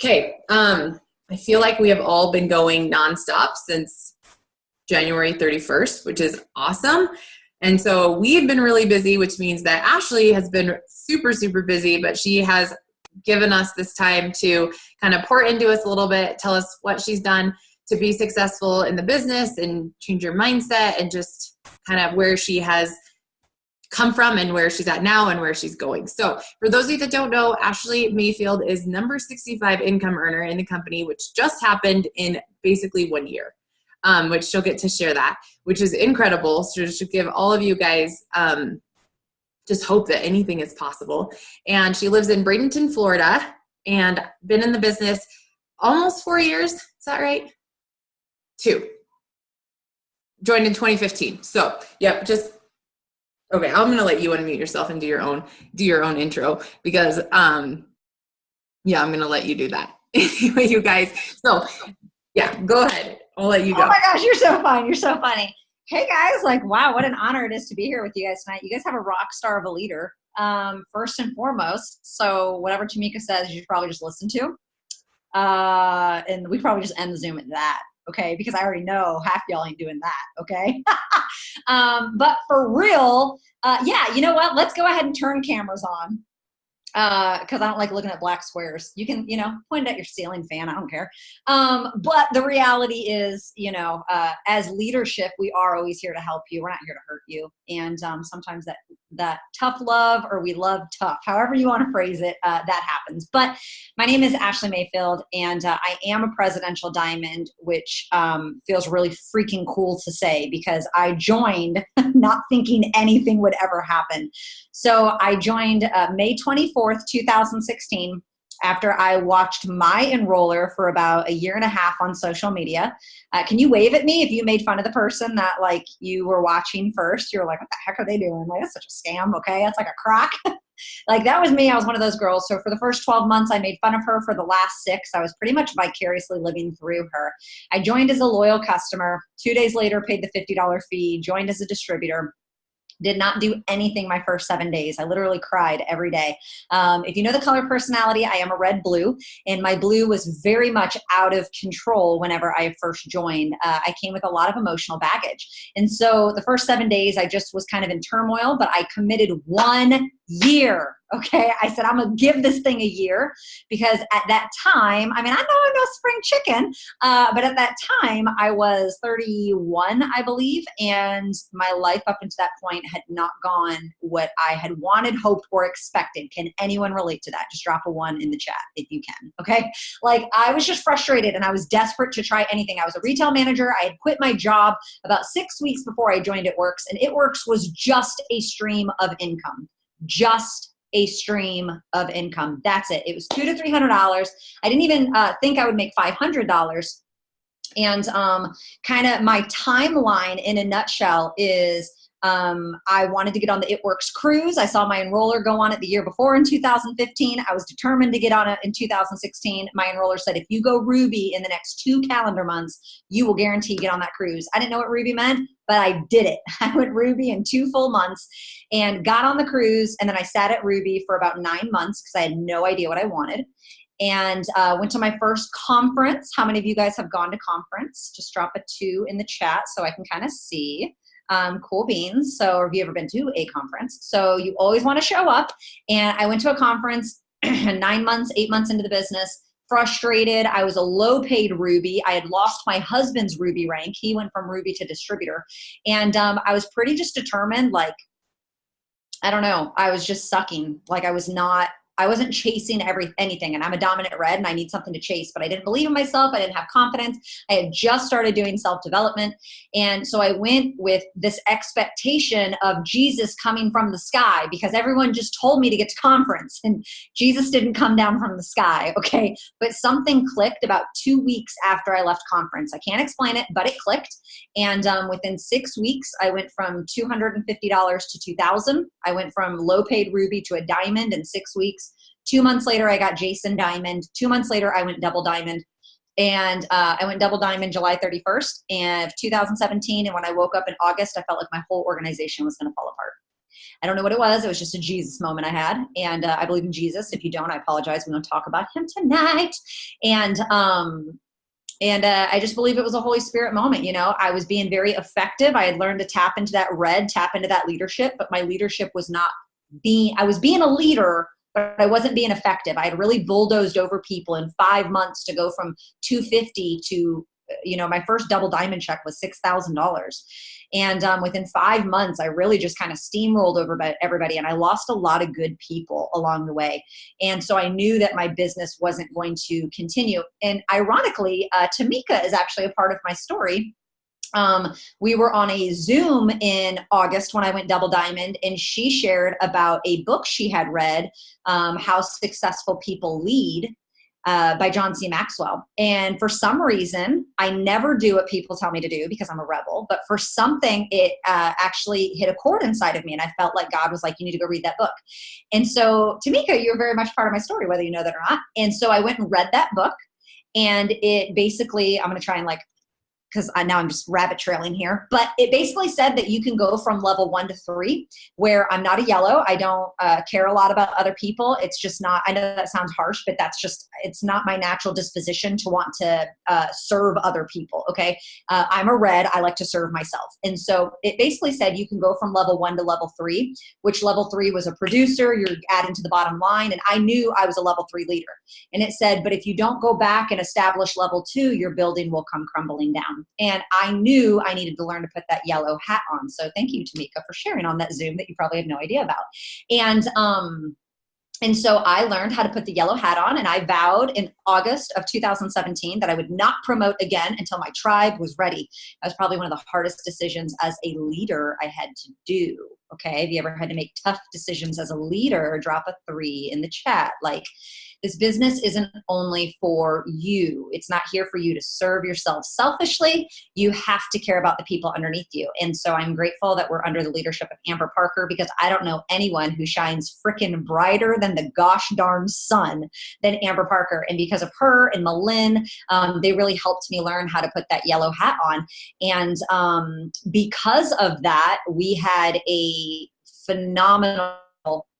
Okay. I feel like we have all been going nonstop since January 31st, which is awesome. And so we have been really busy, which means that Ashleigh has been super, super busy, but she has given us this time to kind of pour into us a little bit, tell us what she's done to be successful in the business and change your mindset and just kind of where she has come from and where she's at now and where she's going. So for those of you that don't know, Ashleigh Mayfield is number 65 income earner in the company, which just happened in basically 1 year, which she'll get to share that, which is incredible. So just to give all of you guys just hope that anything is possible. And she lives in Bradenton, Florida, and been in the business almost 4 years. Is that right? 2. Joined in 2015. So yep, just okay, I'm gonna let you unmute yourself and do your own intro because yeah, I'm gonna let you do that. Anyway, you guys. So yeah, go ahead. I'll let you go. Oh my gosh, you're so fun. You're so funny. Hey guys, like wow, what an honor it is to be here with you guys tonight. You guys have a rock star of a leader, first and foremost. So whatever Tamika says, you should probably just listen to. And we probably just end the Zoom at that. Okay, because I already know half y'all ain't doing that, okay? But for real, yeah, you know what? Let's go ahead and turn cameras on because I don't like looking at black squares. You can, point it at your ceiling fan. I don't care. But the reality is, as leadership, we are always here to help you. We're not here to hurt you. And sometimes that tough love or we love tough, however you want to phrase it, that happens. But my name is Ashleigh Mayfield, and I am a presidential diamond, which feels really freaking cool to say because I joined not thinking anything would ever happen. So I joined May 24th, 2016, after I watched my enroller for about 1.5 years on social media. Can you wave at me if you made fun of the person that like you were watching first? You're like, what the heck are they doing? Like, that's such a scam. Okay. That's like a crock. Like that was me. I was one of those girls. So for the first 12 months, I made fun of her. For the last 6, I was pretty much vicariously living through her. I joined as a loyal customer. 2 days later, paid the $50 fee, joined as a distributor. Did not do anything my first 7 days. I literally cried every day. If you know the color personality, I am a red-blue, and my blue was very much out of control whenever I first joined. I came with a lot of emotional baggage. And so the first 7 days, I just was kind of in turmoil, but I committed 1 year. Okay. I said, I'm going to give this thing a year because at that time, I know I'm no spring chicken, but at that time I was 31, I believe. And my life up until that point had not gone what I had wanted, hoped, or expected. Can anyone relate to that? Just drop a 1 in the chat if you can. Okay. Like I was just frustrated and I was desperate to try anything. I was a retail manager. I had quit my job about 6 weeks before I joined It Works, and It Works was just a stream of income. Just a stream of income. That's it. It was $200 to $300. I didn't even think I would make $500. And kind of my timeline in a nutshell is I wanted to get on the It Works cruise. I saw my enroller go on it the year before in 2015. I was determined to get on it in 2016. My enroller said, if you go Ruby in the next 2 calendar months, you will guarantee get on that cruise. I didn't know what Ruby meant, but I did it. I went Ruby in 2 full months and got on the cruise. And then I sat at Ruby for about 9 months because I had no idea what I wanted. And went to my first conference. How many of you guys have gone to conference? Just drop a 2 in the chat so I can kind of see. Cool beans. So have you ever been to a conference? So you always want to show up. And I went to a conference 9 months, 8 months into the business, frustrated. I was a low paid Ruby. I had lost my husband's Ruby rank. He went from Ruby to distributor. And I was pretty just determined, like, I don't know. I was just sucking. Like I wasn't chasing anything, and I'm a dominant red and I need something to chase, but I didn't believe in myself. I didn't have confidence. I had just started doing self-development. And so I went with this expectation of Jesus coming from the sky because everyone just told me to get to conference and Jesus didn't come down from the sky. Okay. But something clicked about 2 weeks after I left conference. I can't explain it, but it clicked. And within 6 weeks, I went from $250 to $2,000. I went from low paid Ruby to a diamond in 6 weeks. 2 months later, I got Jason Diamond. 2 months later, I went double diamond. And I went double diamond July 31st of 2017. And when I woke up in August, I felt like my whole organization was going to fall apart. I don't know what it was. It was just a Jesus moment I had. And I believe in Jesus. If you don't, I apologize. We don't talk about him tonight. And I just believe it was a Holy Spirit moment. You know, I was being very effective. I had learned to tap into that tap into that leadership, but my leadership was not I was being a leader, but I wasn't being effective. I had really bulldozed over people in 5 months to go from 250 to, you know, my first double diamond check was $6,000. And within 5 months, I really just kind of steamrolled over everybody, and I lost a lot of good people along the way. And so I knew that my business wasn't going to continue. And ironically, Tamika is actually a part of my story. We were on a Zoom in August when I went double diamond, and she shared about a book she had read, How Successful People Lead, by John C. Maxwell. And for some reason, I never do what people tell me to do because I'm a rebel, but for something, it actually hit a chord inside of me. And I felt like God was like, you need to go read that book. And so, Tamika, you're very much part of my story, whether you know that or not. And so I went and read that book, and it basically, I'm going to try and because now I'm just rabbit trailing here, but it basically said that you can go from level 1 to 3, where I'm not a yellow. I don't care a lot about other people. It's just not, I know that sounds harsh, but it's not my natural disposition to want to serve other people. Okay. I'm a red. I like to serve myself. And so it basically said you can go from level 1 to level 3, which level 3 was a producer. You're adding to the bottom line. And I knew I was a level 3 leader. And it said, but if you don't go back and establish level 2, your building will come crumbling down. And I knew I needed to learn to put that yellow hat on. So thank you, Tamika, for sharing on that Zoom that you probably had no idea about. And so I learned how to put the yellow hat on, and I vowed in August of 2017 that I would not promote again until my tribe was ready. That was probably one of the hardest decisions as a leader I had to do. Okay. Have you ever had to make tough decisions as a leader? Drop a 3 in the chat. This business isn't only for you. It's not here for you to serve yourself selfishly. You have to care about the people underneath you. And so I'm grateful that we're under the leadership of Amber Parker, because I don't know anyone who shines freaking brighter than the gosh darn sun than Amber Parker. And because of her and Malin, they really helped me learn how to put that yellow hat on. And because of that, we had a phenomenal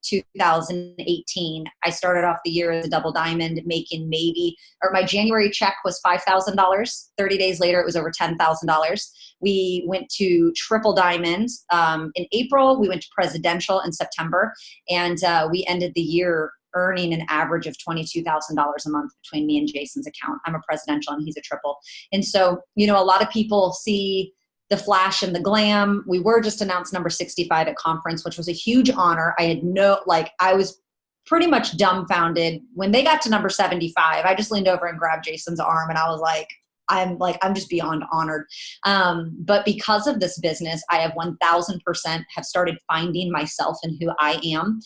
2018. I started off the year as a double diamond, making my January check was $5,000. 30 days later, it was over $10,000. We went to triple diamond in April. We went to presidential in September, and we ended the year earning an average of $22,000 a month between me and Jason's account. I'm a presidential and he's a triple. And so, you know, a lot of people see the flash and the glam. We were just announced number 65 at conference, which was a huge honor. I was pretty much dumbfounded when they got to number 75. I just leaned over and grabbed Jason's arm, and I was like, I'm just beyond honored. But because of this business, I have 1000% have started finding myself and who I am.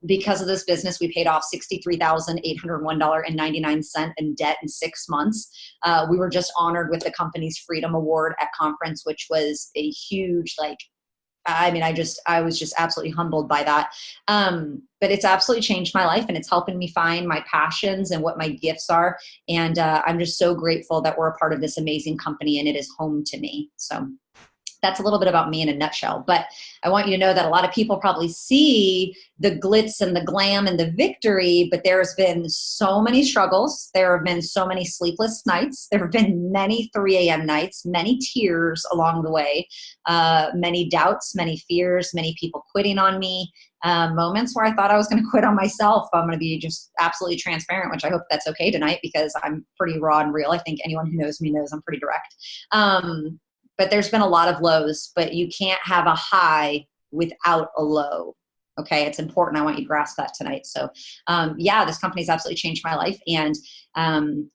Because of this business, we paid off $63,801.99 in debt in 6 months. We were just honored with the company's Freedom Award at conference, which was a huge, I was just absolutely humbled by that. But it's absolutely changed my life, and it's helping me find my passions and what my gifts are. And I'm just so grateful that we're a part of this amazing company, and it is home to me. So that's a little bit about me in a nutshell. But I want you to know that a lot of people probably see the glitz and the glam and the victory, but there's been so many struggles. There have been so many sleepless nights. There have been many 3 a.m. nights, many tears along the way, many doubts, many fears, many people quitting on me, moments where I thought I was going to quit on myself. I'm going to be just absolutely transparent, which I hope that's okay tonight, because I'm pretty raw and real. I think anyone who knows me knows I'm pretty direct. But there's been a lot of lows, but you can't have a high without a low. Okay. It's important. I want you to grasp that tonight. So, this company's absolutely changed my life. And,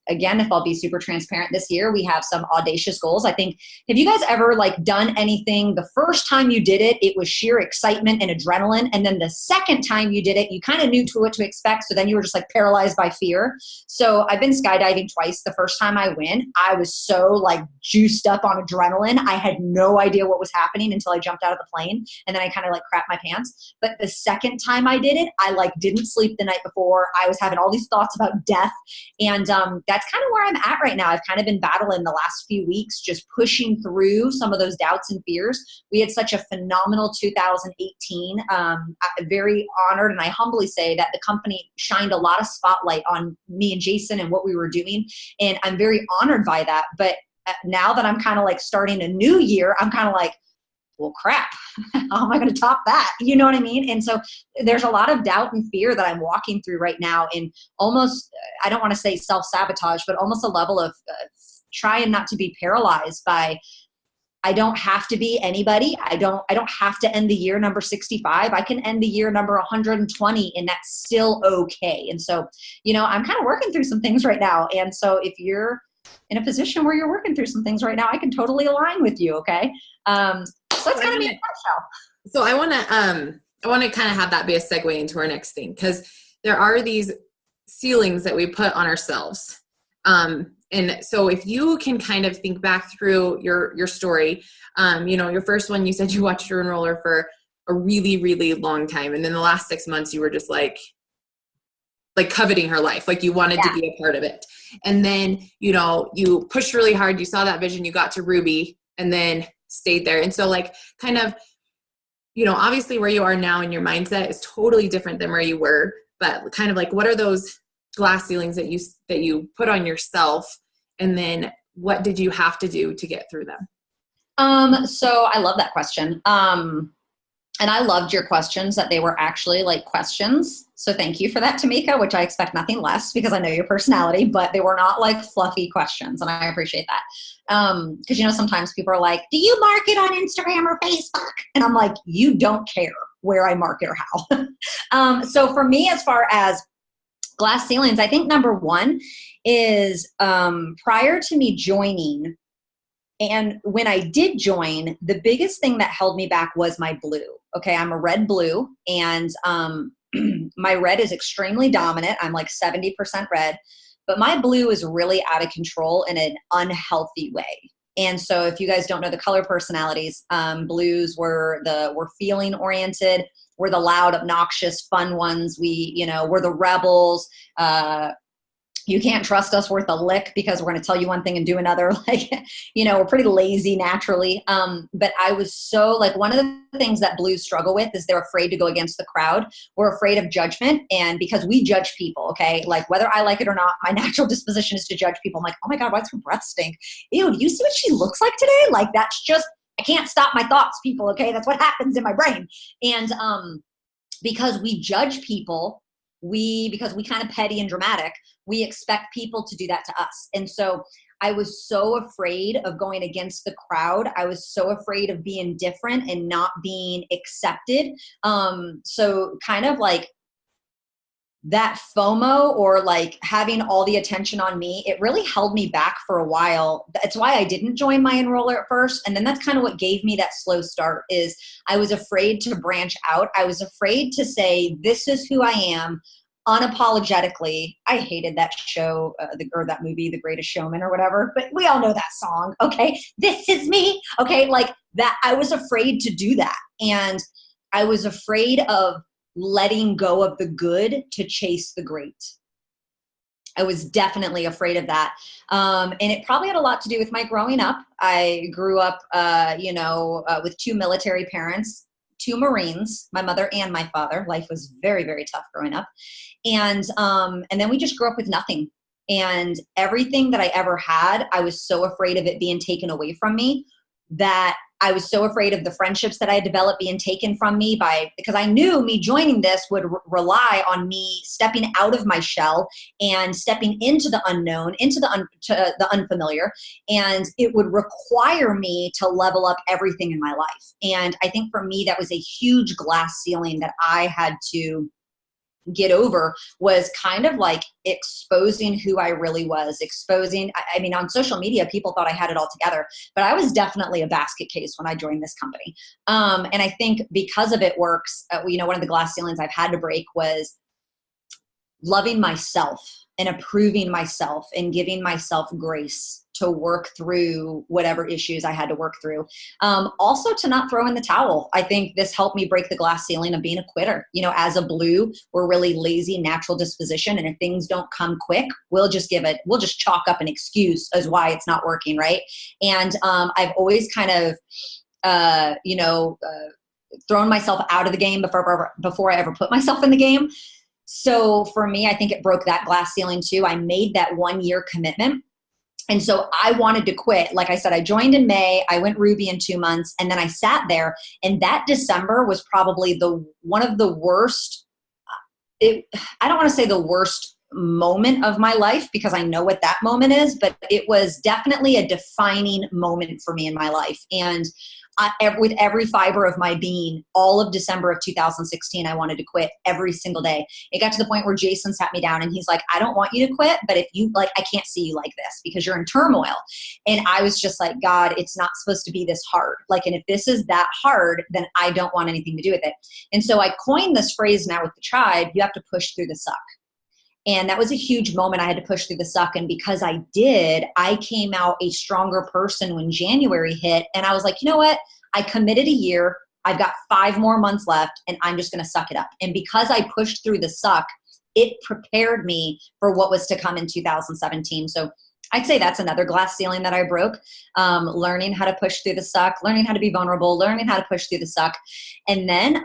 again, if I'll be super transparent, this year we have some audacious goals. I think, have you guys ever done anything? The first time you did it, it was sheer excitement and adrenaline. And then the second time you did it, you kind of knew what to expect. So then you were just paralyzed by fear. So I've been skydiving twice. The first time I went, I was so juiced up on adrenaline. I had no idea what was happening until I jumped out of the plane, and then I kind of crapped my pants. But the the second time I did it, I like didn't sleep the night before. I was having all these thoughts about death. And that's kind of where I'm at right now. I've kind of been battling the last few weeks, just pushing through some of those doubts and fears. We had such a phenomenal 2018. I'm very honored, and I humbly say that the company shined a lot of spotlight on me and Jason and what we were doing. And I'm very honored by that. But now that I'm kind of like starting a new year, I'm kind of like, well, crap, how am I going to top that? You know what I mean? And so there's a lot of doubt and fear that I'm walking through right now, and almost, I don't want to say self-sabotage, but almost a level of trying not to be paralyzed by, I don't have to be anybody. I don't have to end the year number 65. I can end the year number 120, and that's still okay. And so, you know, I'm kind of working through some things right now. And so if you're in a position where you're working through some things right now, I can totally align with you. Okay. So that's kind of me in a nutshell. So I want to kind of have that be a segue into our next thing, because there are these ceilings that we put on ourselves. And so if you can kind of think back through your story, you know, your first one, you said you watched your enroller for a really, really long time. And then the last 6 months you were just like coveting her life. Like you wanted to be a part of it. And then, you know, you pushed really hard. You saw that vision, you got to Ruby, and then stayed there. And so like kind of, you know, obviously where you are now in your mindset is totally different than where you were, but kind of like, what are those glass ceilings that you put on yourself? And then what did you have to do to get through them? So I love that question. And I loved your questions, that they were actually like questions. So thank you for that, Tamika, which I expect nothing less because I know your personality, but they were not like fluffy questions. And I appreciate that. Cause you know, sometimes people are like, do you market on Instagram or Facebook? And I'm like, you don't care where I market or how. So for me, as far as glass ceilings, I think number one is, prior to me joining, and when I did join, the biggest thing that held me back was my blue. Okay, I'm a red blue, and my red is extremely dominant. I'm like 70% red, but my blue is really out of control in an unhealthy way. And so if you guys don't know the color personalities, blues were feeling oriented. We're the loud, obnoxious, fun ones. We're the rebels. You can't trust us worth a lick because we're going to tell you one thing and do another. Like, you know, we're pretty lazy naturally. But I was so like, one of the things that blues struggle with is they're afraid to go against the crowd. We're afraid of judgment. And because we judge people, okay, like whether I like it or not, my natural disposition is to judge people. I'm like, oh my God, why does her breath stink? Ew, do you see what she looks like today? Like, that's just, I can't stop my thoughts, people. Okay. That's what happens in my brain. And because we judge people, because we kind of petty and dramatic, we expect people to do that to us. And so I was so afraid of going against the crowd. I was so afraid of being different and not being accepted. So kind of like that FOMO, or like having all the attention on me, it really held me back for a while. That's why I didn't join my enroller at first. And then that's kind of what gave me that slow start, is I was afraid to branch out. I was afraid to say, this is who I am unapologetically. I hated that show, or that movie, The Greatest Showman or whatever, but we all know that song. Okay. This is me. Okay. Like that. I was afraid to do that. And I was afraid of letting go of the good to chase the great. I was definitely afraid of that. And it probably had a lot to do with my growing up. I grew up, with two military parents, two Marines, my mother and my father. Life was very, very tough growing up. And then we just grew up with nothing. And everything that I ever had, I was so afraid of it being taken away from me, that I was so afraid of the friendships that I had developed being taken from me because I knew me joining this would rely on me stepping out of my shell and stepping into the unknown, into the unfamiliar. And it would require me to level up everything in my life. And I think for me, that was a huge glass ceiling that I had to get over, was kind of like exposing who I really was, I mean, on social media, people thought I had it all together, but I was definitely a basket case when I joined this company. And I think because of it works, one of the glass ceilings I've had to break was loving myself and approving myself and giving myself grace to work through whatever issues I had to work through. Also to not throw in the towel. I think this helped me break the glass ceiling of being a quitter. You know, as a blue, we're really lazy, natural disposition. And if things don't come quick, we'll just chalk up an excuse as why it's not working. Right. And I've always kind of, thrown myself out of the game before I ever put myself in the game. So for me, I think it broke that glass ceiling too. I made that 1 year commitment. And so I wanted to quit. Like I said, I joined in May, I went Ruby in 2 months, and then I sat there. And that December was probably one of the worst, I don't want to say the worst moment of my life, because I know what that moment is, but it was definitely a defining moment for me in my life. And with every fiber of my being, all of December of 2016, I wanted to quit every single day. It got to the point where Jason sat me down and he's like, I don't want you to quit, but if you I can't see you like this because you're in turmoil. And I was just like, God, it's not supposed to be this hard. And if this is that hard, then I don't want anything to do with it. And so I coined this phrase now with the tribe: you have to push through the suck. And that was a huge moment. I had to push through the suck. And because I did, I came out a stronger person when January hit. And I was like, you know what? I committed a year. I've got 5 more months left, and I'm just going to suck it up. And because I pushed through the suck, it prepared me for what was to come in 2017. So I'd say that's another glass ceiling that I broke. Learning how to push through the suck, learning how to be vulnerable, learning how to push through the suck. And then,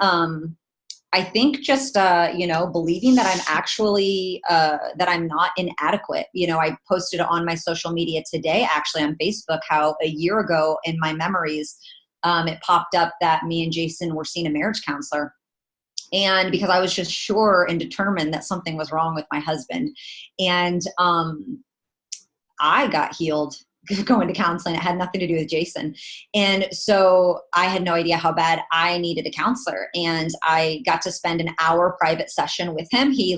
I think just, believing that I'm actually, that I'm not inadequate. I posted on my social media today, actually on Facebook, how a year ago in my memories, it popped up that me and Jason were seeing a marriage counselor. And because I was just sure and determined that something was wrong with my husband. And I got healed going to counseling. It had nothing to do with Jason. And so I had no idea how bad I needed a counselor. And I got to spend an hour private session with him. He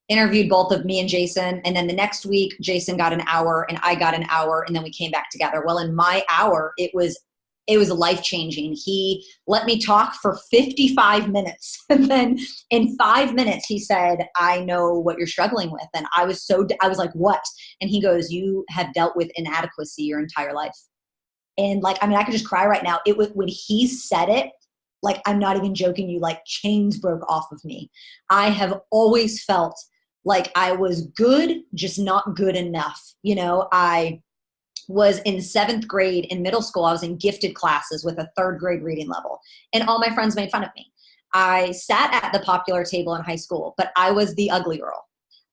interviewed both of me and Jason. And then the next week, Jason got an hour and I got an hour. And then we came back together. Well, in my hour, it was life-changing. He let me talk for 55 minutes. And then in 5 minutes, he said, I know what you're struggling with. And I was like, what? And he goes, you have dealt with inadequacy your entire life. And I could just cry right now. It was when he said it, I'm not even joking you, chains broke off of me. I have always felt like I was good, just not good enough. I was in 7th grade in middle school. I was in gifted classes with a 3rd grade reading level, and all my friends made fun of me. I sat at the popular table in high school, but I was the ugly girl.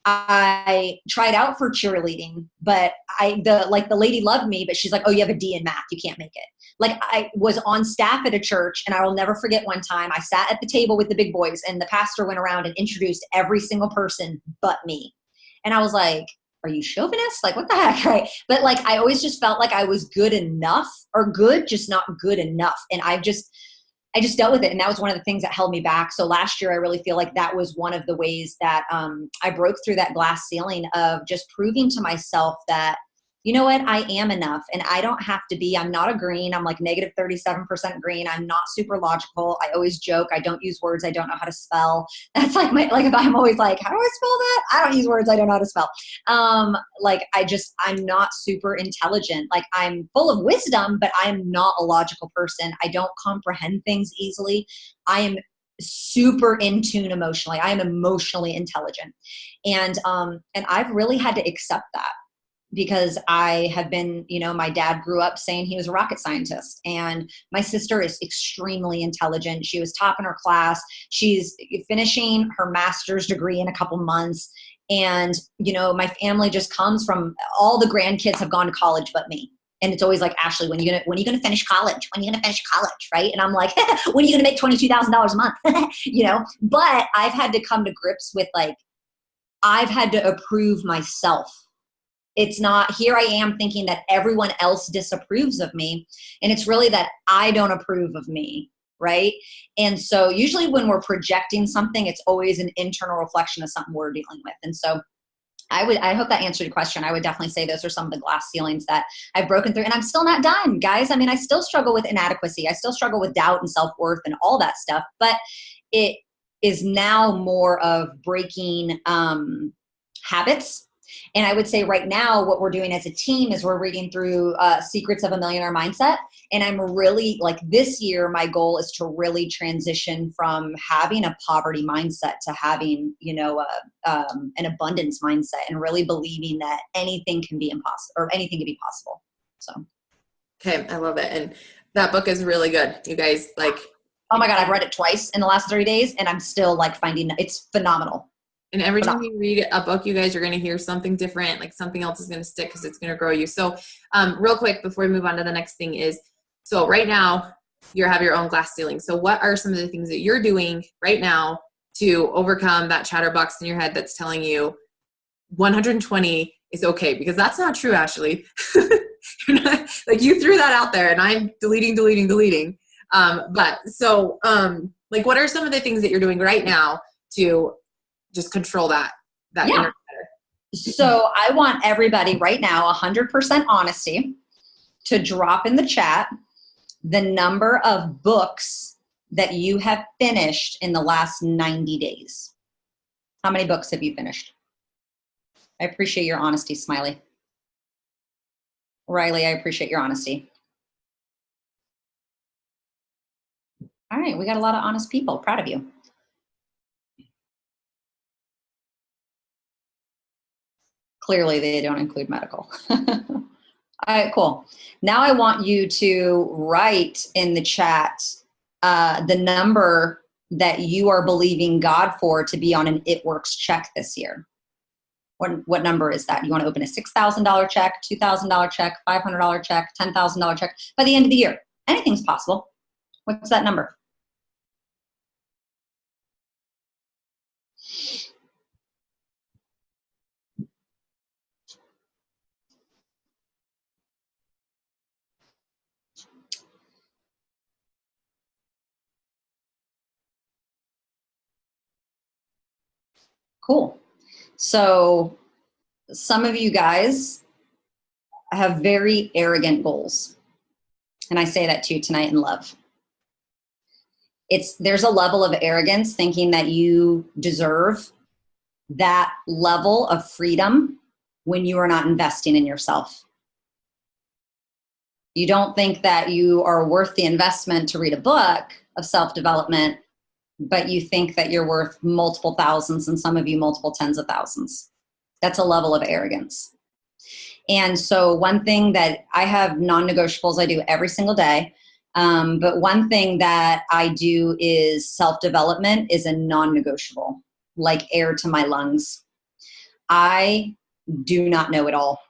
I tried out for cheerleading, but the lady loved me, but she's like, oh, you have a D in math. You can't make it. I was on staff at a church, and I will never forget one time I sat at the table with the big boys, and the pastor went around and introduced every single person but me. And I was like, are you chauvinist? What the heck, right? But I always just felt like I was good enough, or good, just not good enough. And I just dealt with it. And that was one of the things that held me back. So last year, I really feel like that was one of the ways that I broke through that glass ceiling of just proving to myself that, you know what, I am enough. And I don't have to be, I'm not a green. I'm negative 37% green. I'm not super logical. I always joke. I don't use words I don't know how to spell. That's if I'm always like, how do I spell that? I don't use words I don't know how to spell. I'm not super intelligent. I'm full of wisdom, but I'm not a logical person. I don't comprehend things easily. I am super in tune emotionally. I am emotionally intelligent. And I've really had to accept that. Because I have been, my dad grew up saying he was a rocket scientist, and my sister is extremely intelligent. She was top in her class. She's finishing her master's degree in a couple months. And, my family just comes from, all the grandkids have gone to college but me. And it's always like, Ashleigh, when are you going to finish college? When are you going to finish college? Right. And I'm like, when are you going to make $22,000 a month? But I've had to come to grips with I've had to approve myself. It's not, here I am thinking that everyone else disapproves of me. And it's really that I don't approve of me, right? And so usually when we're projecting something, it's always an internal reflection of something we're dealing with. And so I hope that answered your question. I would definitely say those are some of the glass ceilings that I've broken through. And I'm still not done, guys. I still struggle with inadequacy. I still struggle with doubt and self-worth and all that stuff. But it is now more of breaking habits And I would say right now, what we're doing as a team is we're reading through Secrets of a Millionaire Mindset. And I'm really like this year, my goal is to really transition from having a poverty mindset to having, you know, an abundance mindset, and really believing that anything can be impossible, or anything can be possible. So. Okay. I love it. And that book is really good. You guys, like, Oh my God, I've read it twice in the last 30 days and I'm still like finding it's phenomenal. and every time you read a book, you guys are going to hear something different, like something else is going to stick because it's going to grow you. So real quick, before we move on to the next thing is, so right now you have your own glass ceiling. So what are some of the things that you're doing right now to overcome that chatterbox in your head that's telling you 120 is okay? Because that's not true, Ashleigh. Like you threw that out there and I'm deleting. But so like, what are some of the things that you're doing right now to just control that inner chatter? So I want everybody right now, 100% honesty, to drop in the chat the number of books that you have finished in the last 90 days. How many books have you finished? I appreciate your honesty, Smiley. Riley, I appreciate your honesty. All right, we got a lot of honest people. Proud of you. Clearly, they don't include medical. All right, cool. Now I want you to write in the chat the number that you are believing God for to be on an It Works check this year. What number is that? You want to open a $6,000 check, $2,000 check, $500 check, $10,000 check by the end of the year. Anything's possible. What's that number? Cool. So some of you guys have very arrogant goals. And I say that to you tonight in love. There's a level of arrogance thinking that you deserve that level of freedom when you are not investing in yourself. You don't think that you are worth the investment to read a book of self-development, but you think that you're worth multiple thousands, and some of you multiple tens of thousands. That's a level of arrogance. And so one thing that I have non-negotiables I do every single day, but one thing that I do is self-development is a non-negotiable, like air to my lungs. I do not know it all.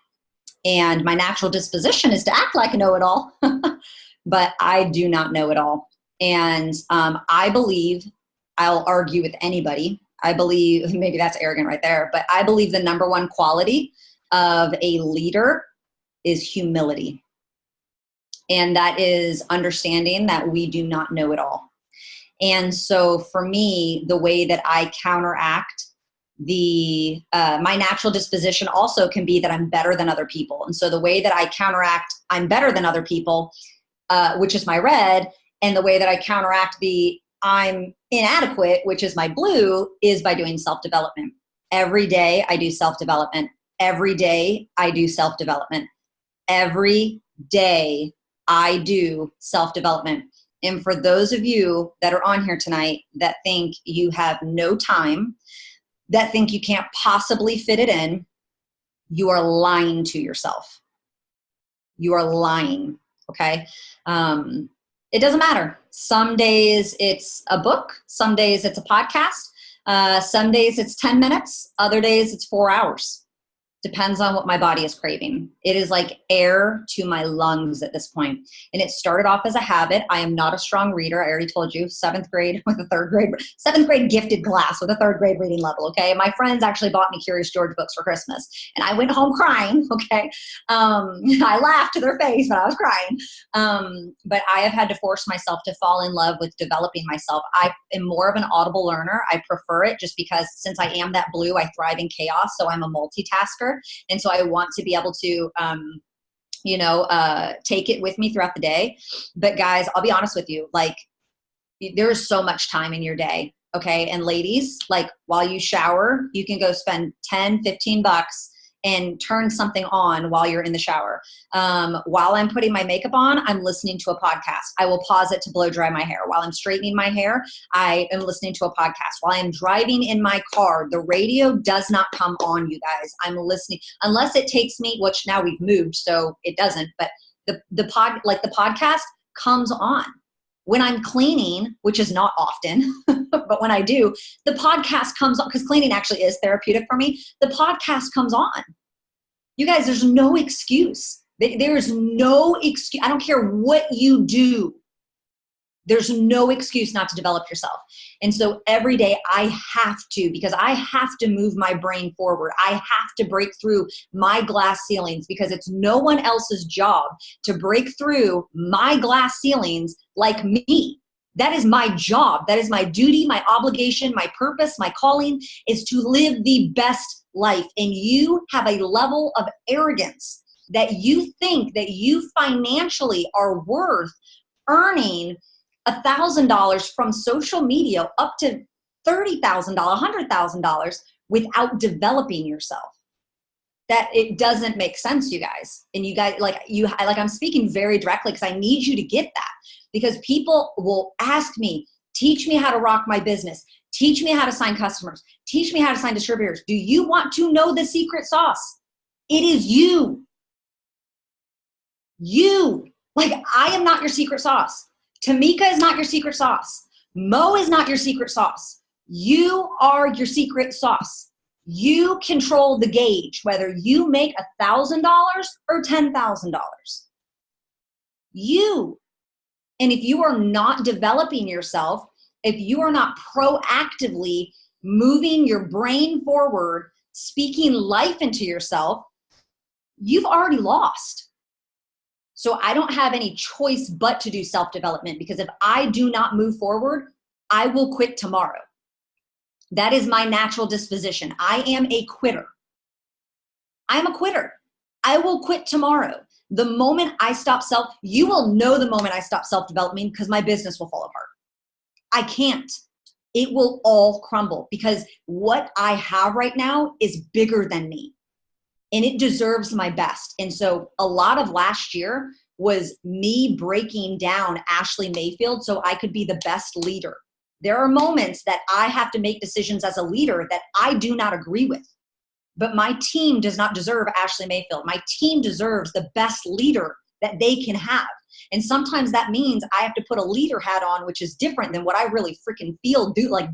And my natural disposition is to act like I know it all, but I do not know it all. And I believe, I'll argue with anybody. I believe, maybe that's arrogant right there, but I believe the number one quality of a leader is humility. And that is understanding that we do not know it all. And so for me, the way that I counteract my natural disposition also can be that I'm better than other people. And so the way that I counteract I'm better than other people, which is my red, and the way that I counteract the I'm inadequate, which is my blue, is by doing self-development. Every day I do self-development. Every day I do self-development. Every day I do self-development. And for those of you that are on here tonight that think you have no time, that think you can't possibly fit it in, you are lying to yourself. You are lying, okay? It doesn't matter. Some days it's a book. Some days it's a podcast. Some days it's 10 minutes. Other days it's 4 hours. Depends on what my body is craving. It is like air to my lungs at this point. And it started off as a habit. I am not a strong reader. I already told you, seventh grade gifted class with a third grade reading level. Okay. My friends actually bought me Curious George books for Christmas and I went home crying. Okay. I laughed to their face, but I was crying. But I have had to force myself to fall in love with developing myself. I am more of an audible learner. I prefer it just because since I am that blue, I thrive in chaos. So I'm a multitasker. And so I want to be able to, take it with me throughout the day. But guys, I'll be honest with you, like there is so much time in your day. Okay. And ladies, like while you shower, you can go spend 10, 15 bucks and turn something on while you're in the shower. While I'm putting my makeup on, I'm listening to a podcast. I will pause it to blow dry my hair. While I'm straightening my hair, I am listening to a podcast. While I'm driving in my car, the radio does not come on, you guys. I'm listening, unless it takes me, which now we've moved, so it doesn't, but the podcast comes on. When I'm cleaning, which is not often, but when I do, the podcast comes on, because cleaning actually is therapeutic for me. The podcast comes on. You guys, there's no excuse. There is no excuse. I don't care what you do. There's no excuse not to develop yourself. And so every day I have to, because I have to move my brain forward. I have to break through my glass ceilings, because it's no one else's job to break through my glass ceilings like me. That is my job. That is my duty, my obligation, my purpose, my calling is to live the best life. And you have a level of arrogance that you think that you financially are worth earning $1,000 from social media up to $30,000, $100,000 without developing yourself. That it doesn't make sense, you guys. And you guys, I'm speaking very directly because I need you to get that, because people will ask me, teach me how to rock my business. Teach me how to sign customers. Teach me how to sign distributors. Do you want to know the secret sauce? It is you. You. Like, I am not your secret sauce. Tamika is not your secret sauce. Mo is not your secret sauce. You are your secret sauce. You control the gauge, whether you make $1,000 or $10,000. You. And if you are not developing yourself, if you are not proactively moving your brain forward, speaking life into yourself, you've already lost. So I don't have any choice but to do self-development, because if I do not move forward, I will quit tomorrow. That is my natural disposition. I am a quitter. I am a quitter. I will quit tomorrow. The moment I stop you will know the moment I stop self-development, because my business will fall apart. I can't. It will all crumble, because what I have right now is bigger than me. And it deserves my best. And so a lot of last year was me breaking down Ashleigh Mayfield so I could be the best leader. There are moments that I have to make decisions as a leader that I do not agree with. But my team does not deserve Ashleigh Mayfield. My team deserves the best leader that they can have. And sometimes that means I have to put a leader hat on, which is different than what I really freaking feel doing.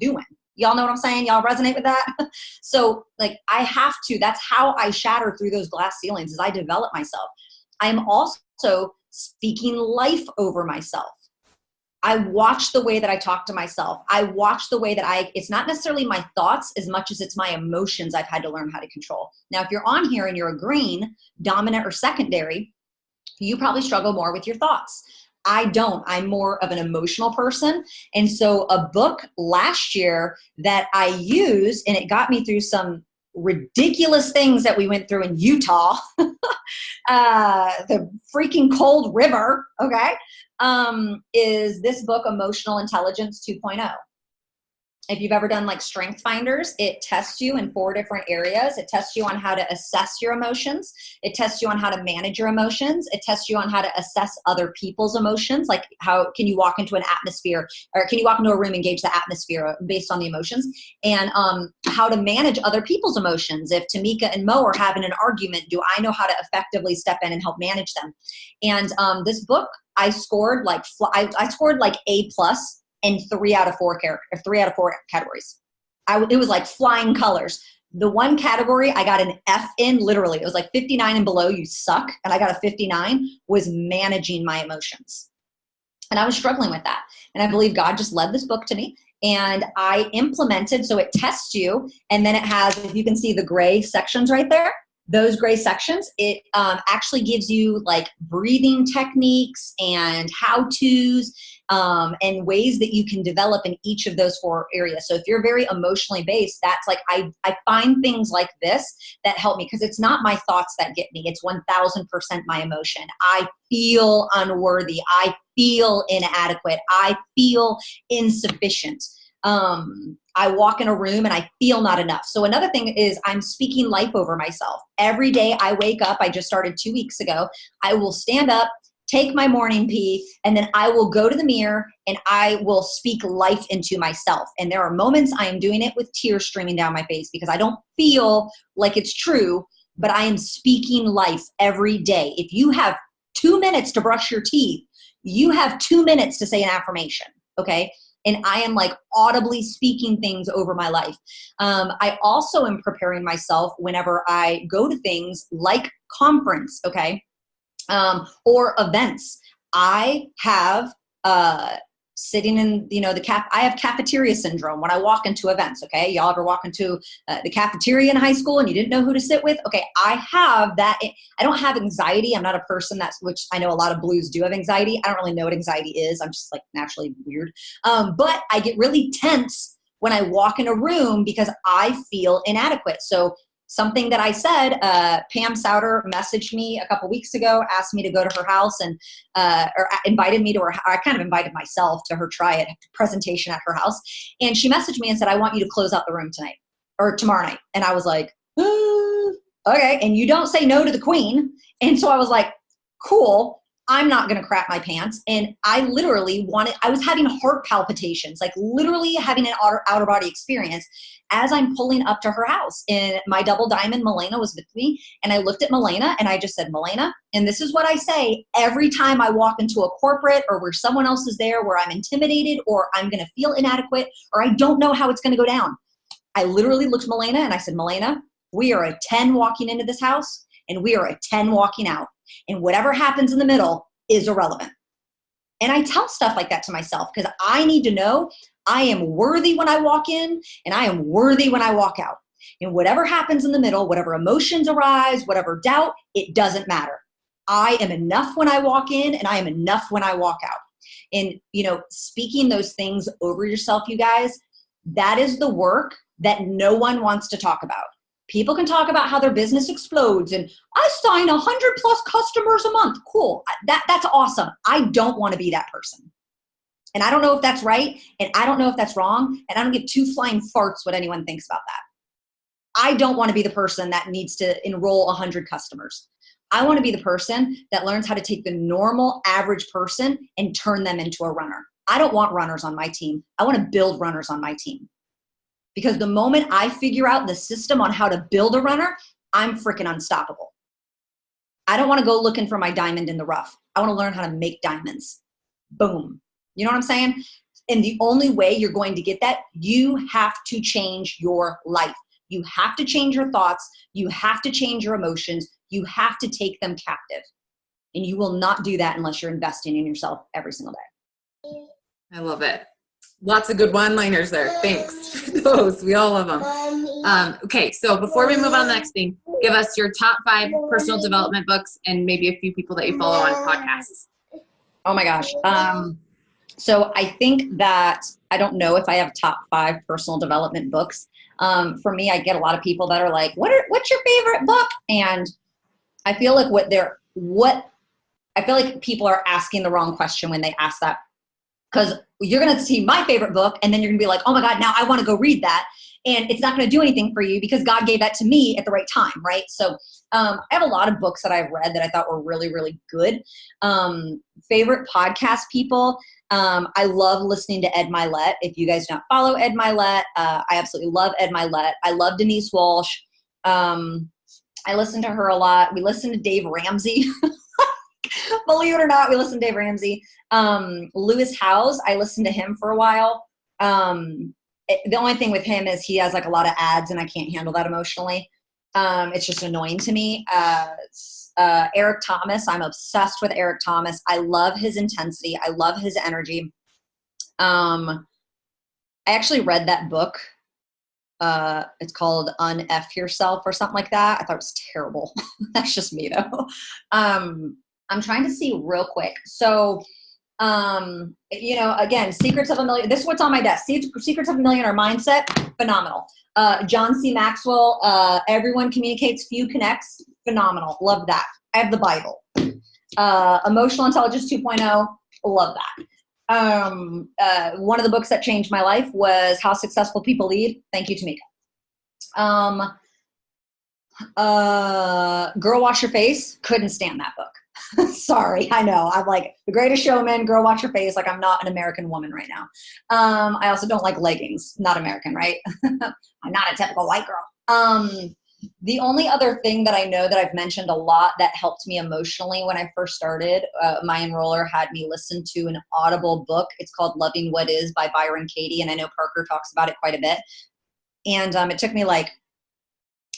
Y'all know what I'm saying? Y'all resonate with that? So like, I have to, that's how I shatter through those glass ceilings, as I develop myself. I'm also speaking life over myself. I watch the way that I talk to myself. I watch the way that it's not necessarily my thoughts as much as it's my emotions I've had to learn how to control. Now, if you're on here and you're a green, dominant or secondary, you probably struggle more with your thoughts. I don't. I'm more of an emotional person. And so a book last year that I used, and it got me through some ridiculous things that we went through in Utah, the freaking cold river, okay, is this book, Emotional Intelligence 2.0. If you've ever done like Strength Finders, it tests you in 4 different areas. It tests you on how to assess your emotions. It tests you on how to manage your emotions. It tests you on how to assess other people's emotions. Like, how can you walk into an atmosphere, or can you walk into a room and gauge the atmosphere based on the emotions, and how to manage other people's emotions. If Tamika and Mo are having an argument, do I know how to effectively step in and help manage them? And this book, I scored like A+ in 3 out of 4 categories. It was like flying colors. The one category I got an F in, literally, it was like 59 and below, you suck. And I got a 59, was managing my emotions. And I was struggling with that. And I believe God just led this book to me. And I implemented, so it tests you. And then it has, if you can see the gray sections right there, those gray sections, it actually gives you like breathing techniques and how-tos and ways that you can develop in each of those 4 areas. So if you're very emotionally based, that's like, I find things like this that help me, because it's not my thoughts that get me. It's 1000% my emotion. I feel unworthy. I feel inadequate. I feel insufficient. I walk in a room and I feel not enough. So another thing is I'm speaking life over myself. Every day I wake up, I just started 2 weeks ago, I will stand up, take my morning pee, and then I will go to the mirror and I will speak life into myself. And there are moments I am doing it with tears streaming down my face because I don't feel like it's true, but I am speaking life every day. If you have 2 minutes to brush your teeth, you have 2 minutes to say an affirmation, okay? And I am like audibly speaking things over my life. I also am preparing myself whenever I go to things like conference, okay? Or events. I have sitting in, I have cafeteria syndrome when I walk into events, okay? Y'all ever walk into the cafeteria in high school and you didn't know who to sit with? Okay, I have that. I don't have anxiety. I'm not a person which I know a lot of blues do have anxiety. I don't really know what anxiety is. I'm just like naturally weird. But I get really tense when I walk in a room because I feel inadequate. So something that I said, Pam Souter messaged me a couple weeks ago, asked me to go to her house and, or invited me to her. I kind of invited myself to her try-it presentation at her house. And she messaged me and said, I want you to close out the room tonight or tomorrow night. And I was like, okay. And you don't say no to the queen. And so I was like, cool. I'm not going to crap my pants. And I literally I was having heart palpitations, like literally having an outer body experience as I'm pulling up to her house. And my double diamond, Milena, was with me. And I looked at Milena and I just said, Milena, and this is what I say every time I walk into a corporate or where someone else is there where I'm intimidated or I'm going to feel inadequate or I don't know how it's going to go down. I literally looked at Milena and I said, Milena, we are a 10 walking into this house and we are a 10 walking out. And whatever happens in the middle is irrelevant. And I tell stuff like that to myself because I need to know I am worthy when I walk in and I am worthy when I walk out. And whatever happens in the middle, whatever emotions arise, whatever doubt, it doesn't matter. I am enough when I walk in and I am enough when I walk out. And, speaking those things over yourself, you guys, that is the work that no one wants to talk about. People can talk about how their business explodes and I sign 100 plus customers a month. Cool. That's awesome. I don't want to be that person. And I don't know if that's right. And I don't know if that's wrong. And I don't give two flying farts what anyone thinks about that. I don't want to be the person that needs to enroll 100 customers. I want to be the person that learns how to take the normal average person and turn them into a runner. I don't want runners on my team. I want to build runners on my team. Because the moment I figure out the system on how to build a runner, I'm freaking unstoppable. I don't want to go looking for my diamond in the rough. I want to learn how to make diamonds. Boom. You know what I'm saying? And the only way you're going to get that, you have to change your life. You have to change your thoughts. You have to change your emotions. You have to take them captive. And you will not do that unless you're investing in yourself every single day. I love it. Lots of good one-liners there. Thanks for those. We all love them. Okay, so before we move on to the next thing, give us your top 5 personal development books and maybe a few people that you follow on podcasts. Oh my gosh. So I think that I don't know if I have top 5 personal development books. For me, I get a lot of people that are like, what's your favorite book? And I feel like I feel like people are asking the wrong question when they ask that. Because you're going to see my favorite book and then you're going to be like, oh my God, now I want to go read that. And it's not going to do anything for you because God gave that to me at the right time, right? So I have a lot of books that I've read that I thought were really, really good. Favorite podcast people. I love listening to Ed Milet. If you guys don't follow Ed Milet, I absolutely love Ed Milet. I love Denise Walsh. I listen to her a lot. We listen to Dave Ramsey. Believe it or not, we listen to Dave Ramsey. Lewis Howes, I listened to him for a while. The only thing with him is he has like a lot of ads and I can't handle that emotionally. It's just annoying to me. Eric Thomas, I'm obsessed with Eric Thomas. I love his intensity. I love his energy. I actually read that book. It's called Un-F Yourself or something like that. I thought it was terrible. That's just me though. I'm trying to see real quick. So, again, Secrets of a Million. This is what's on my desk. Secrets of a Millionaire Mindset. Phenomenal. John C. Maxwell. Everyone communicates, few connects. Phenomenal. Love that. I have the Bible. Emotional Intelligence 2.0. Love that. One of the books that changed my life was How Successful People Lead. Thank you, Tamika. Girl Wash Your Face. Couldn't stand that book. Sorry, I know. I'm like The Greatest Showman, Girl Wash Your Face. Like I'm not an American woman right now. I also don't like leggings. Not American, right? I'm not a typical white girl. The only other thing that I know that I've mentioned a lot that helped me emotionally when I first started, my enroller had me listen to an Audible book. It's called Loving What Is by Byron Katie. And I know Parker talks about it quite a bit. And it took me like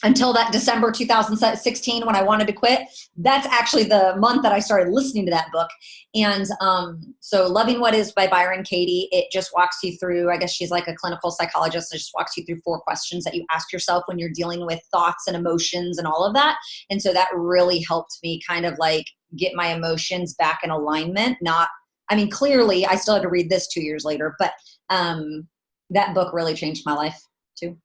until that December 2016 when I wanted to quit. That's actually the month that I started listening to that book. And so Loving What Is by Byron Katie, it just walks you through, I guess she's like a clinical psychologist, it just walks you through 4 questions that you ask yourself when you're dealing with thoughts and emotions and all of that. And so that really helped me kind of like get my emotions back in alignment. Clearly I still had to read this 2 years later, but that book really changed my life too.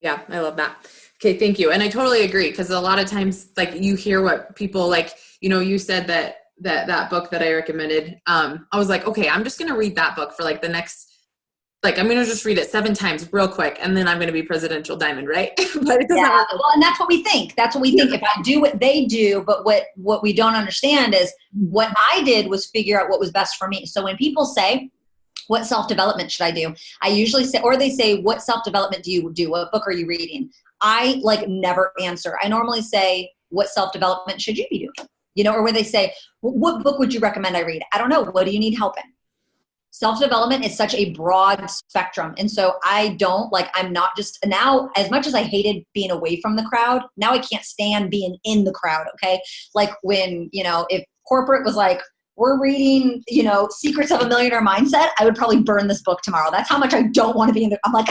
Yeah, I love that. Okay, thank you. And I totally agree, because a lot of times, like, you hear what people like, you said that book that I recommended. I was like, okay, I'm just going to read that book for like the next, like, I'm going to just read it 7 times real quick, and then I'm going to be presidential diamond, right? But it doesn't work. Well, and that's what we think. That's what we think. If I do what they do, but what we don't understand is what I did was figure out what was best for me. So when people say, what self-development should I do? I usually say, or they say, what self-development do you do? What book are you reading? I like never answer. I normally say, what self-development should you be doing? Or when they say, what book would you recommend I read? I don't know. What do you need help in? Self-development is such a broad spectrum. And so I'm not just now, as much as I hated being away from the crowd, now I can't stand being in the crowd. Okay. Like when, if corporate was like, we're reading, Secrets of a Millionaire Mindset, I would probably burn this book tomorrow. That's how much I don't want to be in there. I'm like,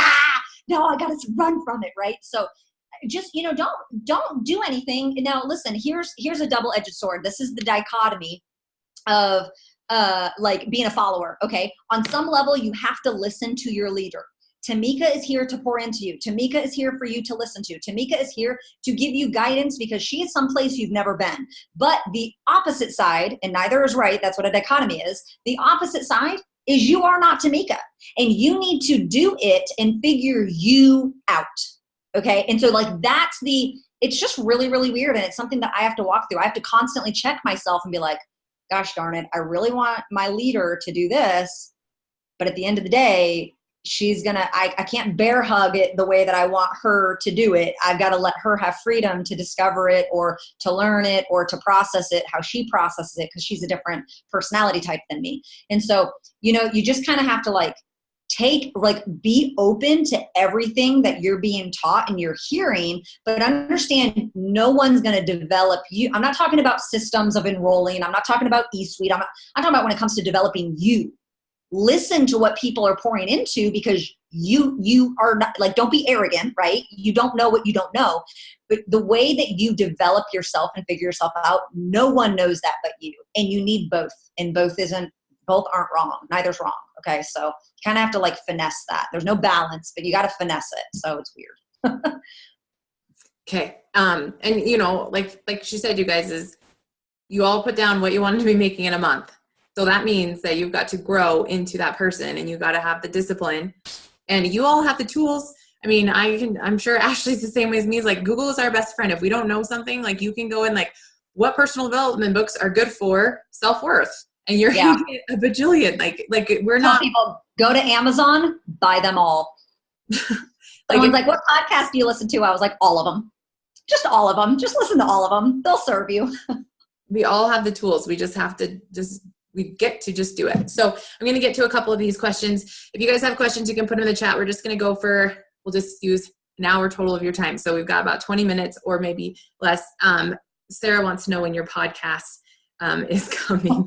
no, I got to run from it. Right. So just, don't do anything. Now, listen, here's a double-edged sword. This is the dichotomy of like being a follower. Okay. On some level, you have to listen to your leader. Tamika is here to pour into you. Tamika is here for you to listen to. Tamika is here to give you guidance because she is someplace you've never been. But the opposite side, and neither is right, that's what a dichotomy is, the opposite side is you are not Tamika. And you need to do it and figure you out. Okay? And so like it's just really, really weird. And it's something that I have to walk through. I have to constantly check myself and be like, gosh darn it, I really want my leader to do this. But at the end of the day, I can't bear hug it the way that I want her to do it. I've got to let her have freedom to discover it or to learn it or to process it, how she processes it, because she's a different personality type than me. And so, you just kind of have to be open to everything that you're being taught and you're hearing, but understand no one's going to develop you. I'm not talking about systems of enrolling. I'm not talking about eSuite. I'm talking about when it comes to developing you. Listen to what people are pouring into, because you are not, like, don't be arrogant, right? You don't know what you don't know, but the way that you develop yourself and figure yourself out, no one knows that but you, and you need both, and both aren't wrong. Neither's wrong. Okay. So you kind of have to finesse that. There's no balance, but you got to finesse it. So it's weird. Okay. And like she said, you guys, is you all put down what you wanted to be making in a month. So that means that you've got to grow into that person, and you got to have the discipline, and you all have the tools. I mean, I'm sure Ashleigh's the same way as me. Is like, Google is our best friend. If we don't know something, like, you can go in, like, what personal development books are good for self-worth, and you're going to get a bajillion. Like we're not. People go to Amazon, buy them all. Someone's like, what podcast do you listen to? I was like, all of them. Just all of them. Just listen to all of them. They'll serve you. We all have the tools. We just have to we get to just do it. So I'm going to get to a couple of these questions. If you guys have questions, you can put them in the chat. We're just going to we'll just use an hour total of your time. So we've got about 20 minutes or maybe less. Sarah wants to know when your podcast is coming.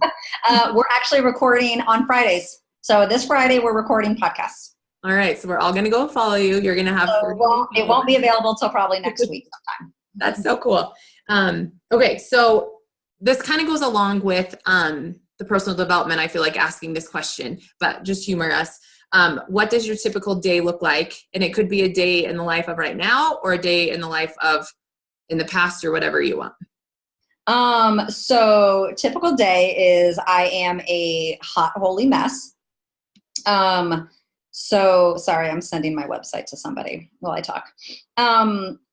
We're actually recording on Fridays. So this Friday we're recording podcasts. All right. So we're all going to go follow you. You're going to have, it won't be available till probably next week sometime. That's so cool. Okay. So this kind of goes along with, the personal development. I feel like asking this question, but just humor us. What does your typical day look like? And it could be a day in the life of right now, or a day in the life of in the past, or whatever you want. So typical day is I am a hot, holy mess. So sorry, I'm sending my website to somebody while I talk.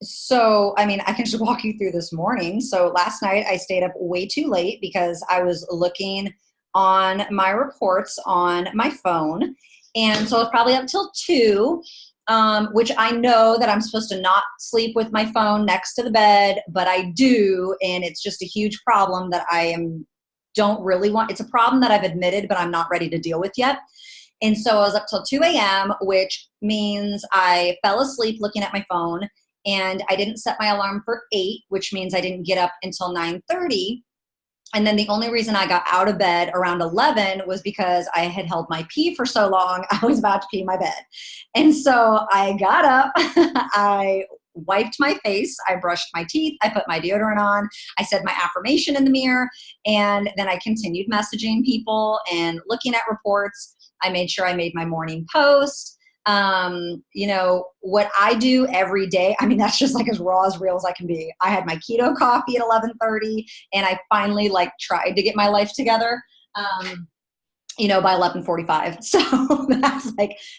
So, I mean, I can just walk you through this morning. So last night I stayed up way too late because I was looking on my reports on my phone. And so I was probably up till 2, which I know that I'm supposed to not sleep with my phone next to the bed, but I do. And it's just a huge problem that don't really want. It's a problem that I've admitted, but I'm not ready to deal with yet. And so I was up till 2 a.m., which means I fell asleep looking at my phone, and I didn't set my alarm for 8, which means I didn't get up until 9:30. And then the only reason I got out of bed around 11 was because I had held my pee for so long, I was about to pee my bed. And so I got up, I wiped my face, I brushed my teeth, I put my deodorant on, I said my affirmation in the mirror, and then I continued messaging people and looking at reports. I made sure I made my morning post. What I do every day, I mean, that's just like as raw as real as I can be. I had my keto coffee at 11:30, and I finally tried to get my life together, by 11:45. So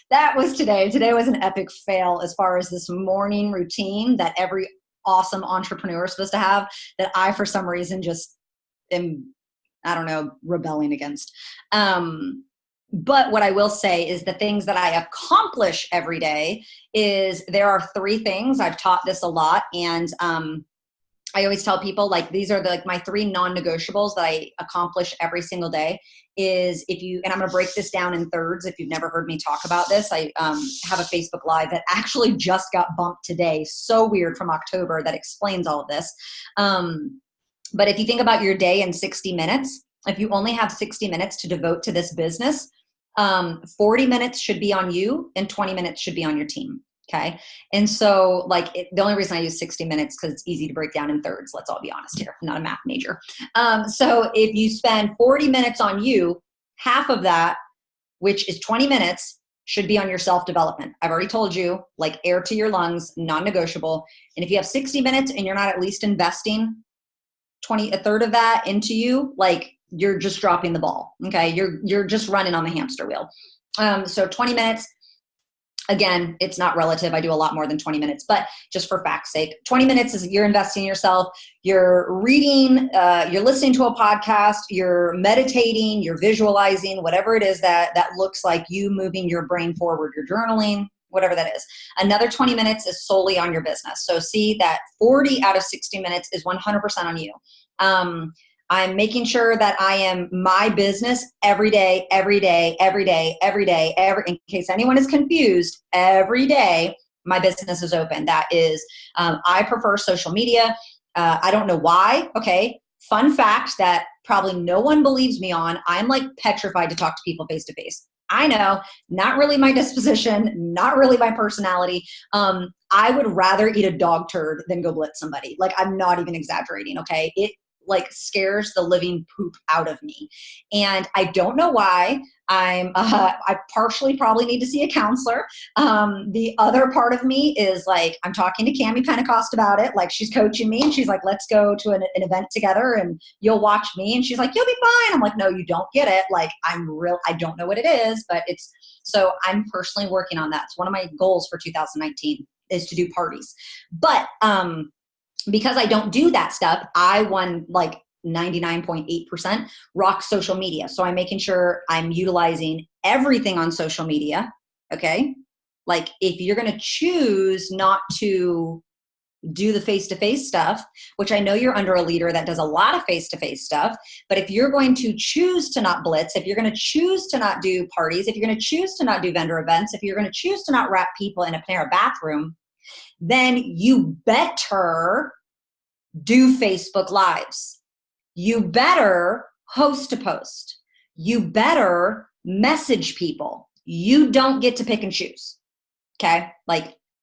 that was today. Today was an epic fail as far as this morning routine that every awesome entrepreneur is supposed to have, that I, for some reason, just am, I don't know, rebelling against. But what I will say is the things that I accomplish every day is there are 3 things. I've taught this a lot. And I always tell people, these are my 3 non-negotiables that I accomplish every single day is and I'm going to break this down in thirds. If you've never heard me talk about this, I have a Facebook Live that actually just got bumped today. So weird, from October, that explains all of this. But if you think about your day in 60 minutes, if you only have 60 minutes to devote to this business, 40 minutes should be on you and 20 minutes should be on your team. Okay. And so the only reason I use 60 minutes because it's easy to break down in thirds. Let's all be honest here. I'm not a math major. So if you spend 40 minutes on you, half of that, which is 20 minutes, should be on your self-development. I've already told you, air to your lungs, non-negotiable. And if you have 60 minutes and you're not at least investing a third of that into you, you're just dropping the ball. Okay. You're just running on the hamster wheel. So 20 minutes, again, it's not relative. I do a lot more than 20 minutes, but just for fact's sake, 20 minutes is you're investing in yourself. You're reading, you're listening to a podcast, you're meditating, you're visualizing, whatever it is that looks like you moving your brain forward. You're journaling, whatever that is. Another 20 minutes is solely on your business. So see that 40 out of 60 minutes is 100% on you. I'm making sure that I am my business every day, in case anyone is confused, every day my business is open. That is, I prefer social media. I don't know why. Okay. Fun fact that probably no one believes me on. I'm petrified to talk to people face to face. I know, not really my disposition, not really my personality. I would rather eat a dog turd than go blitz somebody. I'm not even exaggerating. Okay. It scares the living poop out of me. And I don't know why. I partially probably need to see a counselor. The other part of me is I'm talking to Cammie Pentecost about it. She's coaching me and she's let's go to an event together and you'll watch me. And she's you'll be fine. I'm no, you don't get it. I don't know what it is, but so I'm personally working on that. It's one of my goals for 2019 is to do parties. But, because I don't do that stuff, I won 99.8% rock social media. So I'm making sure I'm utilizing everything on social media. Okay. If you're going to choose not to do the face-to-face stuff, which I know you're under a leader that does a lot of face-to-face stuff, but if you're going to choose to not blitz, if you're going to choose to not do parties, if you're going to choose to not do vendor events, if you're going to choose to not wrap people in a Panera bathroom, then you better do Facebook Lives. You better host a post. You better message people. You don't get to pick and choose. Okay?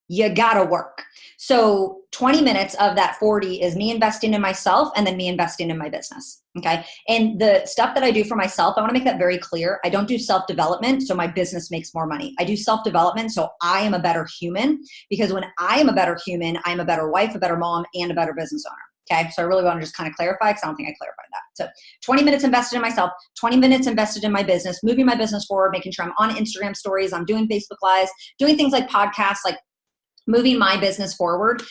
You gotta work. So 20 minutes of that 40 is me investing in myself and then me investing in my business. Okay. And the stuff that I do for myself, I want to make that very clear. I don't do self-development so my business makes more money. I do self-development so I am a better human, because when I am a better human, I'm a better wife, a better mom, and a better business owner. Okay. So I really want to just kind of clarify, because I don't think I clarified that. So 20 minutes invested in myself, 20 minutes invested in my business, moving my business forward, making sure I'm on Instagram stories, I'm doing Facebook Lives, doing things like podcasts, like moving my business forward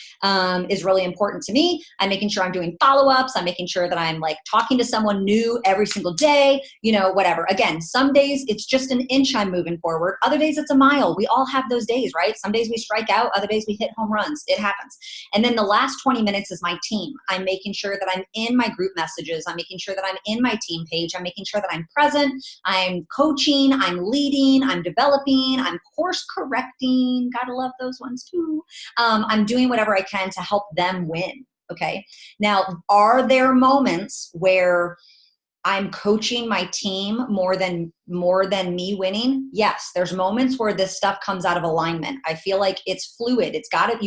is really important to me. I'm making sure I'm doing follow-ups. I'm making sure that I'm like talking to someone new every single day, whatever. Again, some days it's just an inch I'm moving forward. Other days it's a mile. We all have those days, right? Some days we strike out. Other days we hit home runs. It happens. And then the last 20 minutes is my team. I'm making sure that I'm in my group messages. I'm making sure that I'm in my team page. I'm making sure that I'm present. I'm coaching. I'm leading. I'm developing. I'm course correcting. Gotta love those ones too. I'm doing whatever I can to help them win. Okay. Now, are there moments where I'm coaching my team more than me winning? Yes. There's moments where this stuff comes out of alignment. I feel like it's fluid. You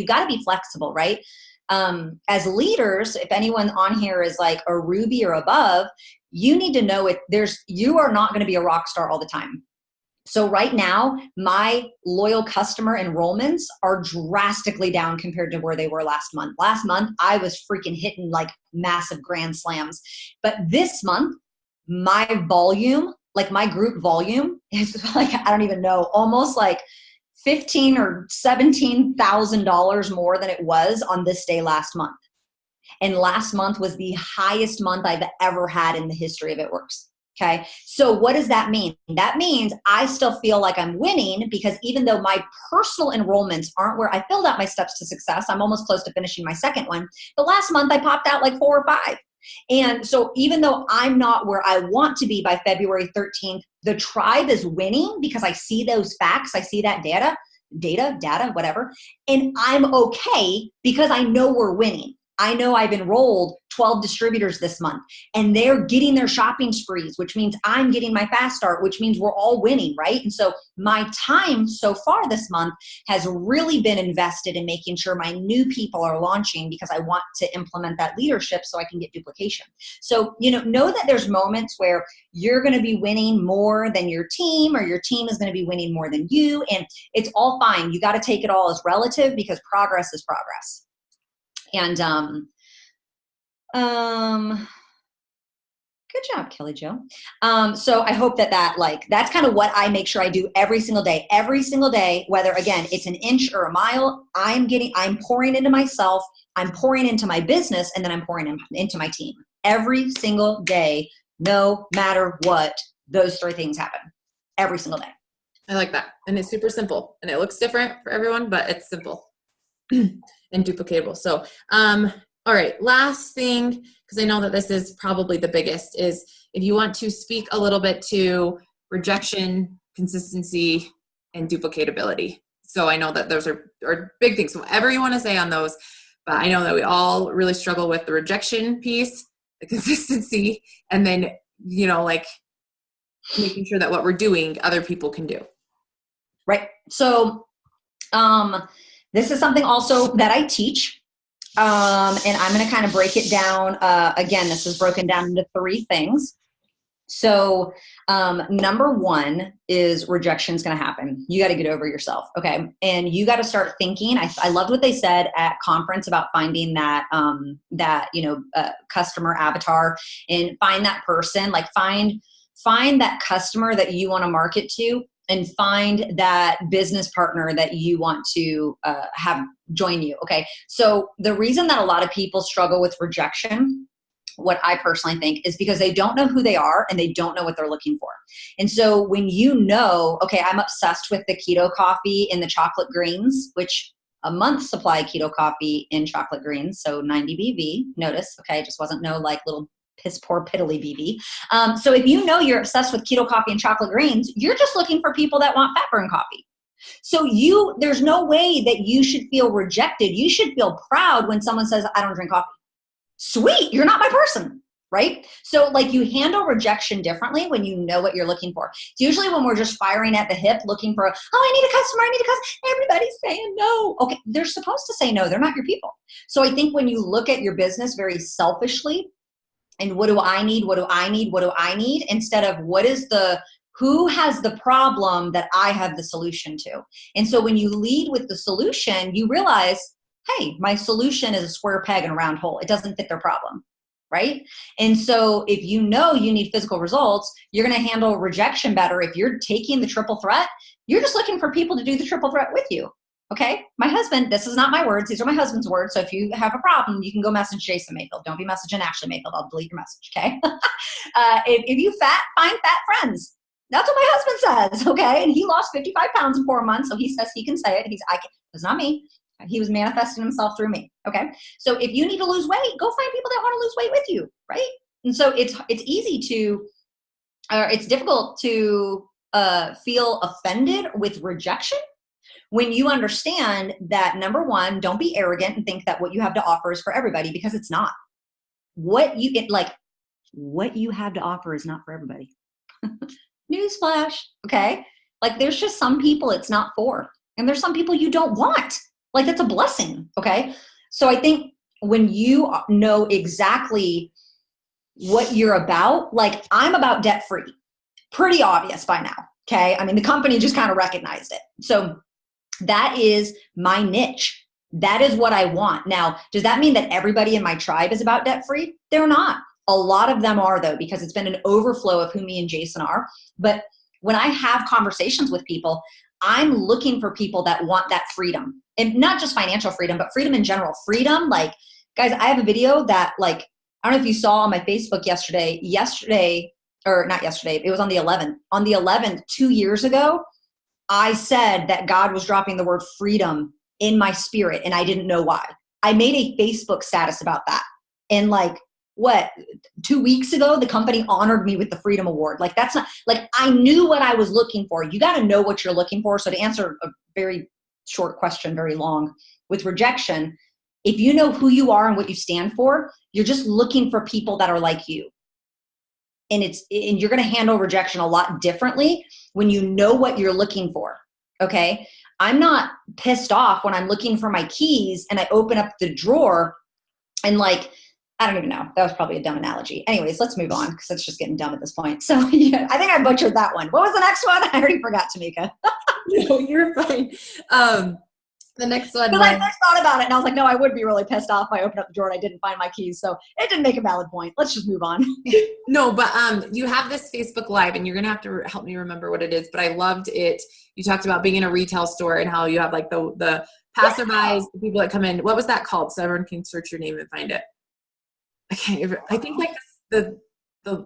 gotta be flexible, right? As leaders, if anyone on here is like a Ruby or above, you need to know you are not going to be a rock star all the time. So right now, my loyal customer enrollments are drastically down compared to where they were last month. Last month, I was freaking hitting like massive grand slams. But this month, my volume, like my group volume is like, I don't even know, almost like $15,000 or $17,000 more than it was on this day last month. And last month was the highest month I've ever had in the history of It Works. Okay. So what does that mean? That means I still feel like I'm winning, because even though my personal enrollments aren't where I filled out my steps to success, I'm almost close to finishing my second one. But last month I popped out like 4 or 5. And so even though I'm not where I want to be by February 13th, the tribe is winning because I see those facts. I see that data, whatever. And I'm okay because I know we're winning. I know I've enrolled 12 distributors this month, and they're getting their shopping sprees, which means I'm getting my fast start, which means we're all winning, right? And so my time so far this month has really been invested in making sure my new people are launching, because I want to implement that leadership so I can get duplication. So, know that there's moments where you're going to be winning more than your team, or your team is going to be winning more than you. And it's all fine. You got to take it all as relative, because progress is progress. And good job, Kelly Jo. So I hope that's kind of what I make sure I do every single day. Every single day, whether again it's an inch or a mile, I'm pouring into myself, I'm pouring into my business, and then I'm pouring into my team every single day, no matter what. Those 3 things happen every single day. I like that, and it's super simple, and it looks different for everyone, but it's simple. And duplicatable. So, all right, last thing, because I know that this is probably the biggest, is if you want to speak a little bit to rejection, consistency, and duplicatability. So I know that those are big things. So whatever you want to say on those, but I know that we all really struggle with the rejection piece, the consistency, and then, like making sure that what we're doing, other people can do. Right. So, this is something also that I teach, and I'm going to kind of break it down. Again, this is broken down into 3 things. So number 1 is rejection is going to happen. You got to get over yourself. Okay. And you got to start thinking. I loved what they said at conference about finding that customer avatar, and find that person, like find that customer that you want to market to, and find that business partner that you want to have join you. Okay. So the reason that a lot of people struggle with rejection, what I personally think, is because they don't know who they are and they don't know what they're looking for. And so when okay, I'm obsessed with the keto coffee in the chocolate greens, which a month supply of keto coffee in chocolate greens. So 90 BV, notice, okay, it just wasn't no like little piss poor piddly BV. So if you're obsessed with keto coffee and chocolate greens, you're just looking for people that want fat burn coffee. So there's no way that you should feel rejected. You should feel proud when someone says, I don't drink coffee. Sweet, you're not my person, right? So like you handle rejection differently when you know what you're looking for. It's usually when we're just firing at the hip looking for, I need a customer, everybody's saying no. Okay, they're supposed to say no, they're not your people. So I think when you look at your business very selfishly, and what do I need? What do I need? What do I need? Instead of who has the problem that I have the solution to? And so when you lead with the solution, you realize hey, my solution is a square peg in a round hole. It doesn't fit their problem. Right? And so if you know you need physical results, you're going to handle rejection better. If you're taking the triple threat, you're just looking for people to do the triple threat with you. Okay. My husband, this is not my words. These are my husband's words. So if you have a problem, you can go message Jason Mayfield. Don't be messaging Ashleigh Mayfield. I'll delete your message. Okay. If you find fat friends. That's what my husband says. Okay. And he lost 55 pounds in 4 months. So he says he can say it. It's not me. He was manifesting himself through me. Okay. So if you need to lose weight, go find people that want to lose weight with you. Right. And so it's difficult to feel offended with rejection when you understand that, number one, don't be arrogant and think that what you have to offer is for everybody, because it's not. What you have to offer is not for everybody. Newsflash. Okay. Like there's just some people it's not for, and there's some people you don't want. Like that's a blessing. Okay. So I think when you know exactly what you're about, like I'm about debt free, pretty obvious by now. Okay. I mean, the company just kind of recognized it. So that is my niche. That is what I want. Now, does that mean that everybody in my tribe is about debt free? They're not. A lot of them are, though, because it's been an overflow of who me and Jason are. But when I have conversations with people, I'm looking for people that want that freedom, and not just financial freedom, but freedom in general. Freedom, like, guys, I have a video that, like, I don't know if you saw on my Facebook yesterday, or not yesterday, it was on the 11th. On the 11th, 2 years ago, I said that God was dropping the word freedom in my spirit, and I didn't know why. I made a Facebook status about that. And like, 2 weeks ago, the company honored me with the Freedom Award. Like, that's not, like, I knew what I was looking for. You got to know what you're looking for. So to answer a very short question, very long, with rejection, if you know who you are and what you stand for, you're just looking for people that are like you. And you're going to handle rejection a lot differently when you know what you're looking for. Okay. I'm not pissed off when I'm looking for my keys and I open up the drawer and, like, I don't even know. That was probably a dumb analogy. Anyways, let's move on because it's just getting dumb at this point. So yeah, I think I butchered that one. What was the next one? I already forgot, Tamika. No, you're fine. The next one. Because I first thought about it and I was like, no, I would be really pissed off if I opened up the drawer and I didn't find my keys. So it didn't make a valid point. Let's just move on. No, but you have this Facebook Live, and you're going to have to help me remember what it is, but I loved it. You talked about being in a retail store and how you have, like, the passerbys, the people that come in. What was that called? So everyone can search your name and find it. I think like the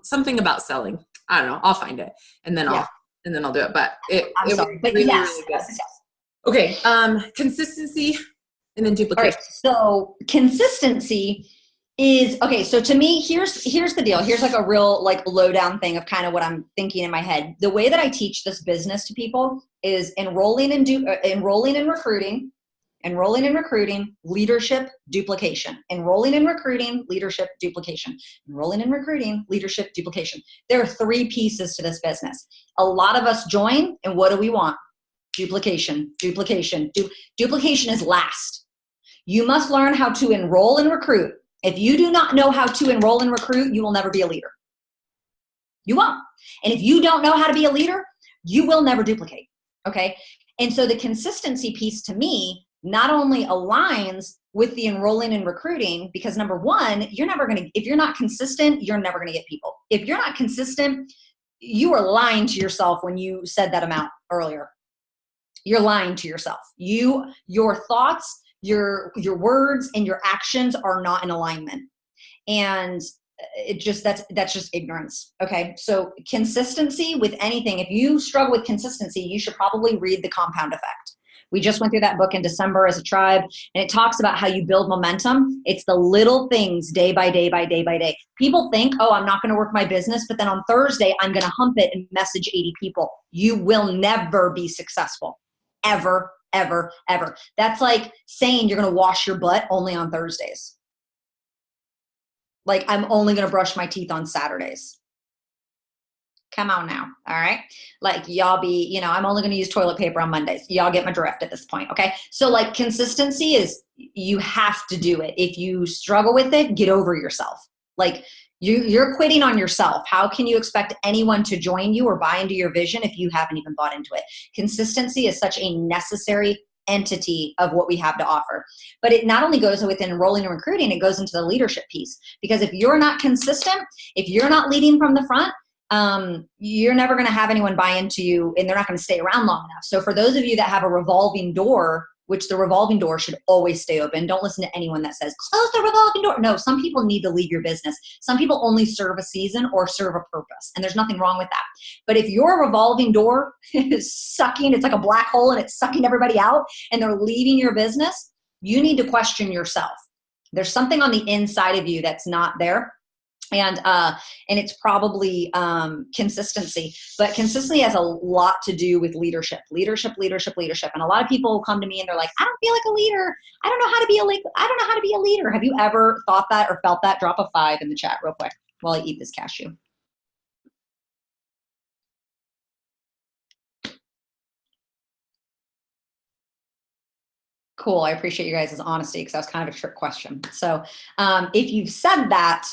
something about selling. I don't know. I'll find it and then I'll do it. But it was really, yes, really good. yes. Okay. Consistency and then duplication. All right. So consistency is, okay. So to me, here's the deal. Here's like a real, like, lowdown thing of kind of what I'm thinking in my head. The way that I teach this business to people is enrolling in recruiting, leadership, duplication. Enrolling in recruiting, leadership, duplication. Enrolling in recruiting, leadership, duplication. There are 3 pieces to this business. A lot of us join, and what do we want? Duplication. Duplication is last. You must learn how to enroll and recruit. If you do not know how to enroll and recruit, you will never be a leader. You won't. And if you don't know how to be a leader, you will never duplicate. Okay? And so the consistency piece, to me, not only aligns with the enrolling and recruiting, because number one, if you're not consistent, you're never going to get people. If you're not consistent, you are lying to yourself when you said that amount earlier. You're lying to yourself. Your thoughts, your words, and your actions are not in alignment. And that's just ignorance. Okay. So consistency with anything, if you struggle with consistency, you should probably read The Compound Effect. We just went through that book in December as a tribe, and it talks about how you build momentum. It's the little things day by day by day by day. People think, oh, I'm not going to work my business, but then on Thursday, I'm going to hump it and message 80 people. You will never be successful. Ever, ever, ever. That's like saying you're going to wash your butt only on Thursdays. Like, I'm only going to brush my teeth on Saturdays. Come on now. All right. Like, y'all be, I'm only going to use toilet paper on Mondays. Y'all get my drift at this point. Okay. So, like, consistency is, you have to do it. If you struggle with it, get over yourself. Like, you're quitting on yourself. How can you expect anyone to join you or buy into your vision if you haven't even bought into it? Consistency is such a necessary entity of what we have to offer. But it not only goes within enrolling and recruiting, it goes into the leadership piece. Because if you're not consistent, if you're not leading from the front, you're never going to have anyone buy into you, and they're not going to stay around long enough. So for those of you that have a revolving door, which the revolving door should always stay open. Don't listen to anyone that says, close the revolving door. No, some people need to leave your business. Some people only serve a season or serve a purpose, and there's nothing wrong with that. But if your revolving door is sucking, it's like a black hole and it's sucking everybody out, and they're leaving your business, you need to question yourself. There's something on the inside of you that's not there. And it's probably consistency, but consistency has a lot to do with leadership. And a lot of people come to me and they're like, I don't feel like a leader. I don't know how to be a leader. Have you ever thought that or felt that? Drop a 5 in the chat real quick while I eat this cashew. Cool. I appreciate you guys' honesty, because that was kind of a trick question. So if you've said that,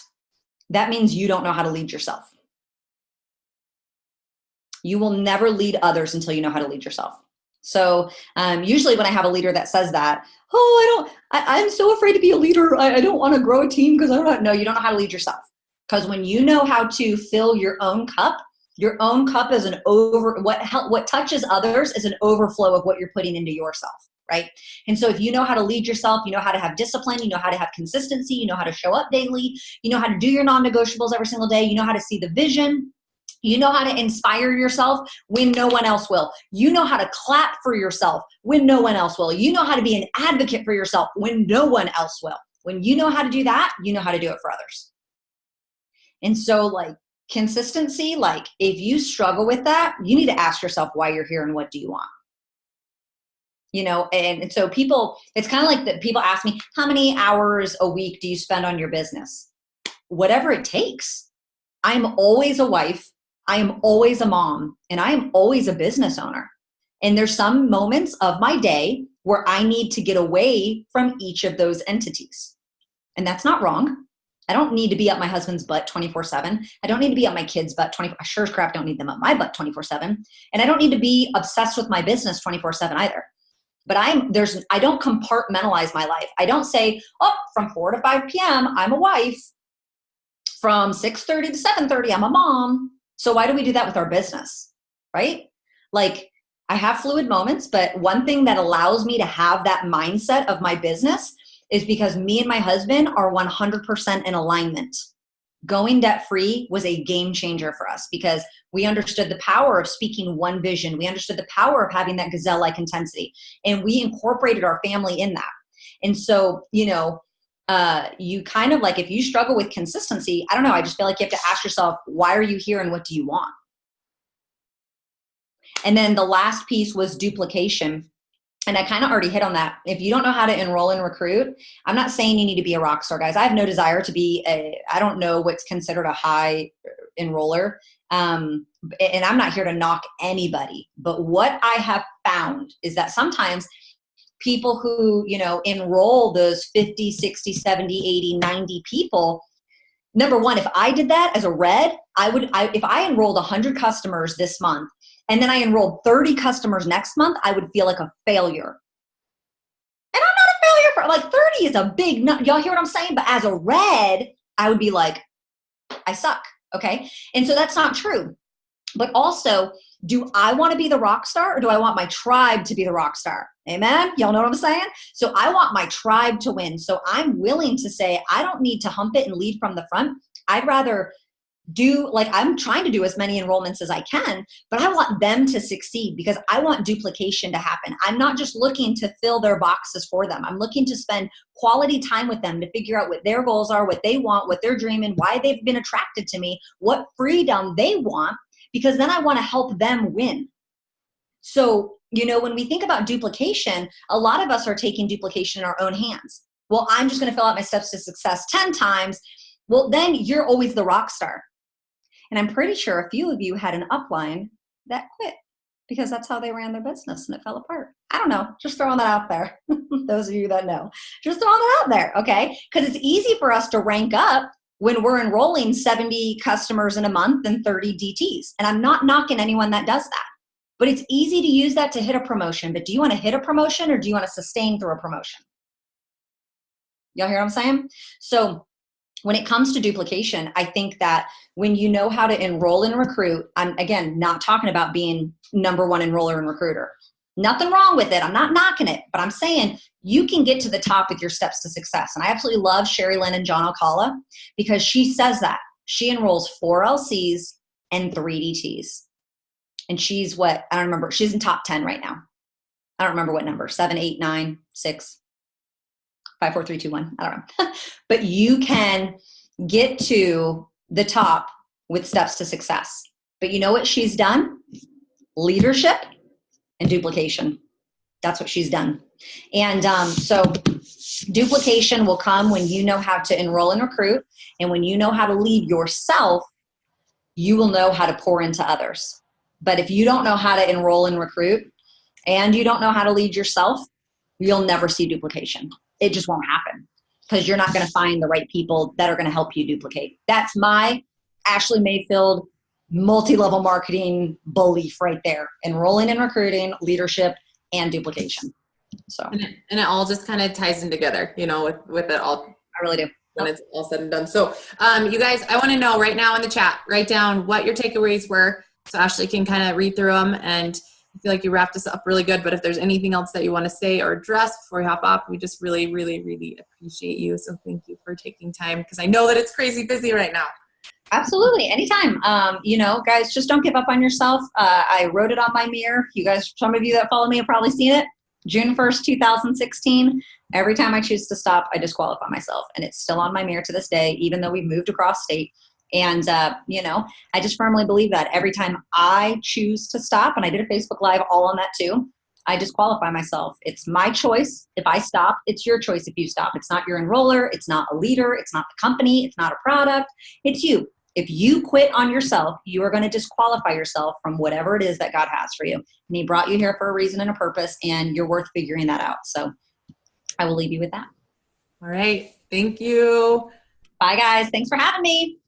that means you don't know how to lead yourself. You will never lead others until you know how to lead yourself. So usually when I have a leader that says that, I'm so afraid to be a leader. I don't want to grow a team because I don't know. No, you don't know how to lead yourself. Because when you know how to fill your own cup is what touches others is an overflow of what you're putting into yourself. Right? And so if you know how to lead yourself, you know how to have discipline, you know how to have consistency, you know how to show up daily, you know how to do your non-negotiables every single day, you know how to see the vision, you know how to inspire yourself when no one else will. You know how to clap for yourself when no one else will. You know how to be an advocate for yourself when no one else will. When you know how to do that, you know how to do it for others. And so like consistency, like if you struggle with that, you need to ask yourself why you're here and what do you want? You know, and so people, it's kind of like that. People ask me, how many hours a week do you spend on your business? Whatever it takes. I'm always a wife. I am always a mom, and I am always a business owner. And there's some moments of my day where I need to get away from each of those entities. And that's not wrong. I don't need to be up my husband's butt 24/7. I don't need to be up my kids' butt 24. I sure as crap don't need them up my butt 24/7. And I don't need to be obsessed with my business 24/7 either. But I don't compartmentalize my life. I don't say, from 4 to 5 p.m., I'm a wife. From 6:30 to 7:30, I'm a mom. So why do we do that with our business, right? Like I have fluid moments, but one thing that allows me to have that mindset of my business is because me and my husband are 100% in alignment. Going debt-free was a game changer for us because we understood the power of speaking one vision. We understood the power of having that gazelle-like intensity, and we incorporated our family in that. And so, you know, you kind of like, if you struggle with consistency, I don't know, I just feel like you have to ask yourself, why are you here and what do you want? And then the last piece was duplication. And I kind of already hit on that. If you don't know how to enroll and recruit, I'm not saying you need to be a rock star, guys. I have no desire to be I don't know what's considered a high enroller. And I'm not here to knock anybody. But what I have found is that sometimes people who, you know, enroll those 50, 60, 70, 80, 90 people, number one, if I did that as a red, if I enrolled 100 customers this month, and then I enrolled 30 customers next month, I would feel like a failure. And I'm not a failure for, like 30 is a big, y'all hear what I'm saying? But as a red, I would be like, I suck, okay? And so that's not true. But also, do I want to be the rock star or do I want my tribe to be the rock star? Amen? Y'all know what I'm saying? So I want my tribe to win. So I'm willing to say, I don't need to hump it and lead from the front. I'd rather I'm trying to do as many enrollments as I can, but I want them to succeed because I want duplication to happen. I'm not just looking to fill their boxes for them. I'm looking to spend quality time with them to figure out what their goals are, what they want, what they're dreaming, why they've been attracted to me, what freedom they want, because then I want to help them win. So, you know, when we think about duplication, a lot of us are taking duplication in our own hands. Well, I'm just going to fill out my steps to success 10 times. Well, then you're always the rock star. And I'm pretty sure a few of you had an upline that quit because that's how they ran their business and it fell apart. I don't know, just throwing that out there. Those of you that know, just throwing that out there, okay? Because it's easy for us to rank up when we're enrolling 70 customers in a month and 30 DTs. And I'm not knocking anyone that does that. But it's easy to use that to hit a promotion. But do you want to hit a promotion or do you want to sustain through a promotion? Y'all hear what I'm saying? So when it comes to duplication, I think that when you know how to enroll and recruit, I'm again not talking about being number one enroller and recruiter. Nothing wrong with it. I'm not knocking it, but I'm saying you can get to the top with your steps to success. And I absolutely love Sherry Lynn and John Alcala because she says that. She enrolls 4 LCs and 3 DTs. And she's what? I don't remember. She's in top 10 right now. I don't remember what number. 7, 8, 9, 6, 5, 4, 3, 2, 1. I don't know. But you can get to the top with steps to success. But you know what she's done? Leadership and duplication. That's what she's done. And so duplication will come when you know how to enroll and recruit. And when you know how to lead yourself, you will know how to pour into others. But if you don't know how to enroll and recruit and you don't know how to lead yourself, you'll never see duplication. It just won't happen because you're not going to find the right people that are going to help you duplicate. That's my Ashleigh Mayfield multi-level marketing belief right there. Enrolling and recruiting, leadership, and duplication. So, and it all just kind of ties in together, you know, with it all. I really do. When it's all said and done. So you guys, I want to know right now in the chat, write down what your takeaways were so Ashleigh can kind of read through them. And I feel like you wrapped us up really good, but if there's anything else that you want to say or address before we hop off, we just really, really, really appreciate you. So thank you for taking time because I know that it's crazy busy right now. Absolutely. Anytime. You know, guys, just don't give up on yourself. I wrote it on my mirror. You guys, some of you that follow me have probably seen it. June 1st, 2016. Every time I choose to stop, I disqualify myself. And it's still on my mirror to this day, even though we've moved across state. And, you know, I just firmly believe that every time I choose to stop, and I did a Facebook Live all on that too, I disqualify myself. It's my choice. If I stop, it's your choice if you stop. It's not your enroller. It's not a leader. It's not the company. It's not a product. It's you. If you quit on yourself, you are going to disqualify yourself from whatever it is that God has for you. And he brought you here for a reason and a purpose, and you're worth figuring that out. So I will leave you with that. All right. Thank you. Bye, guys. Thanks for having me.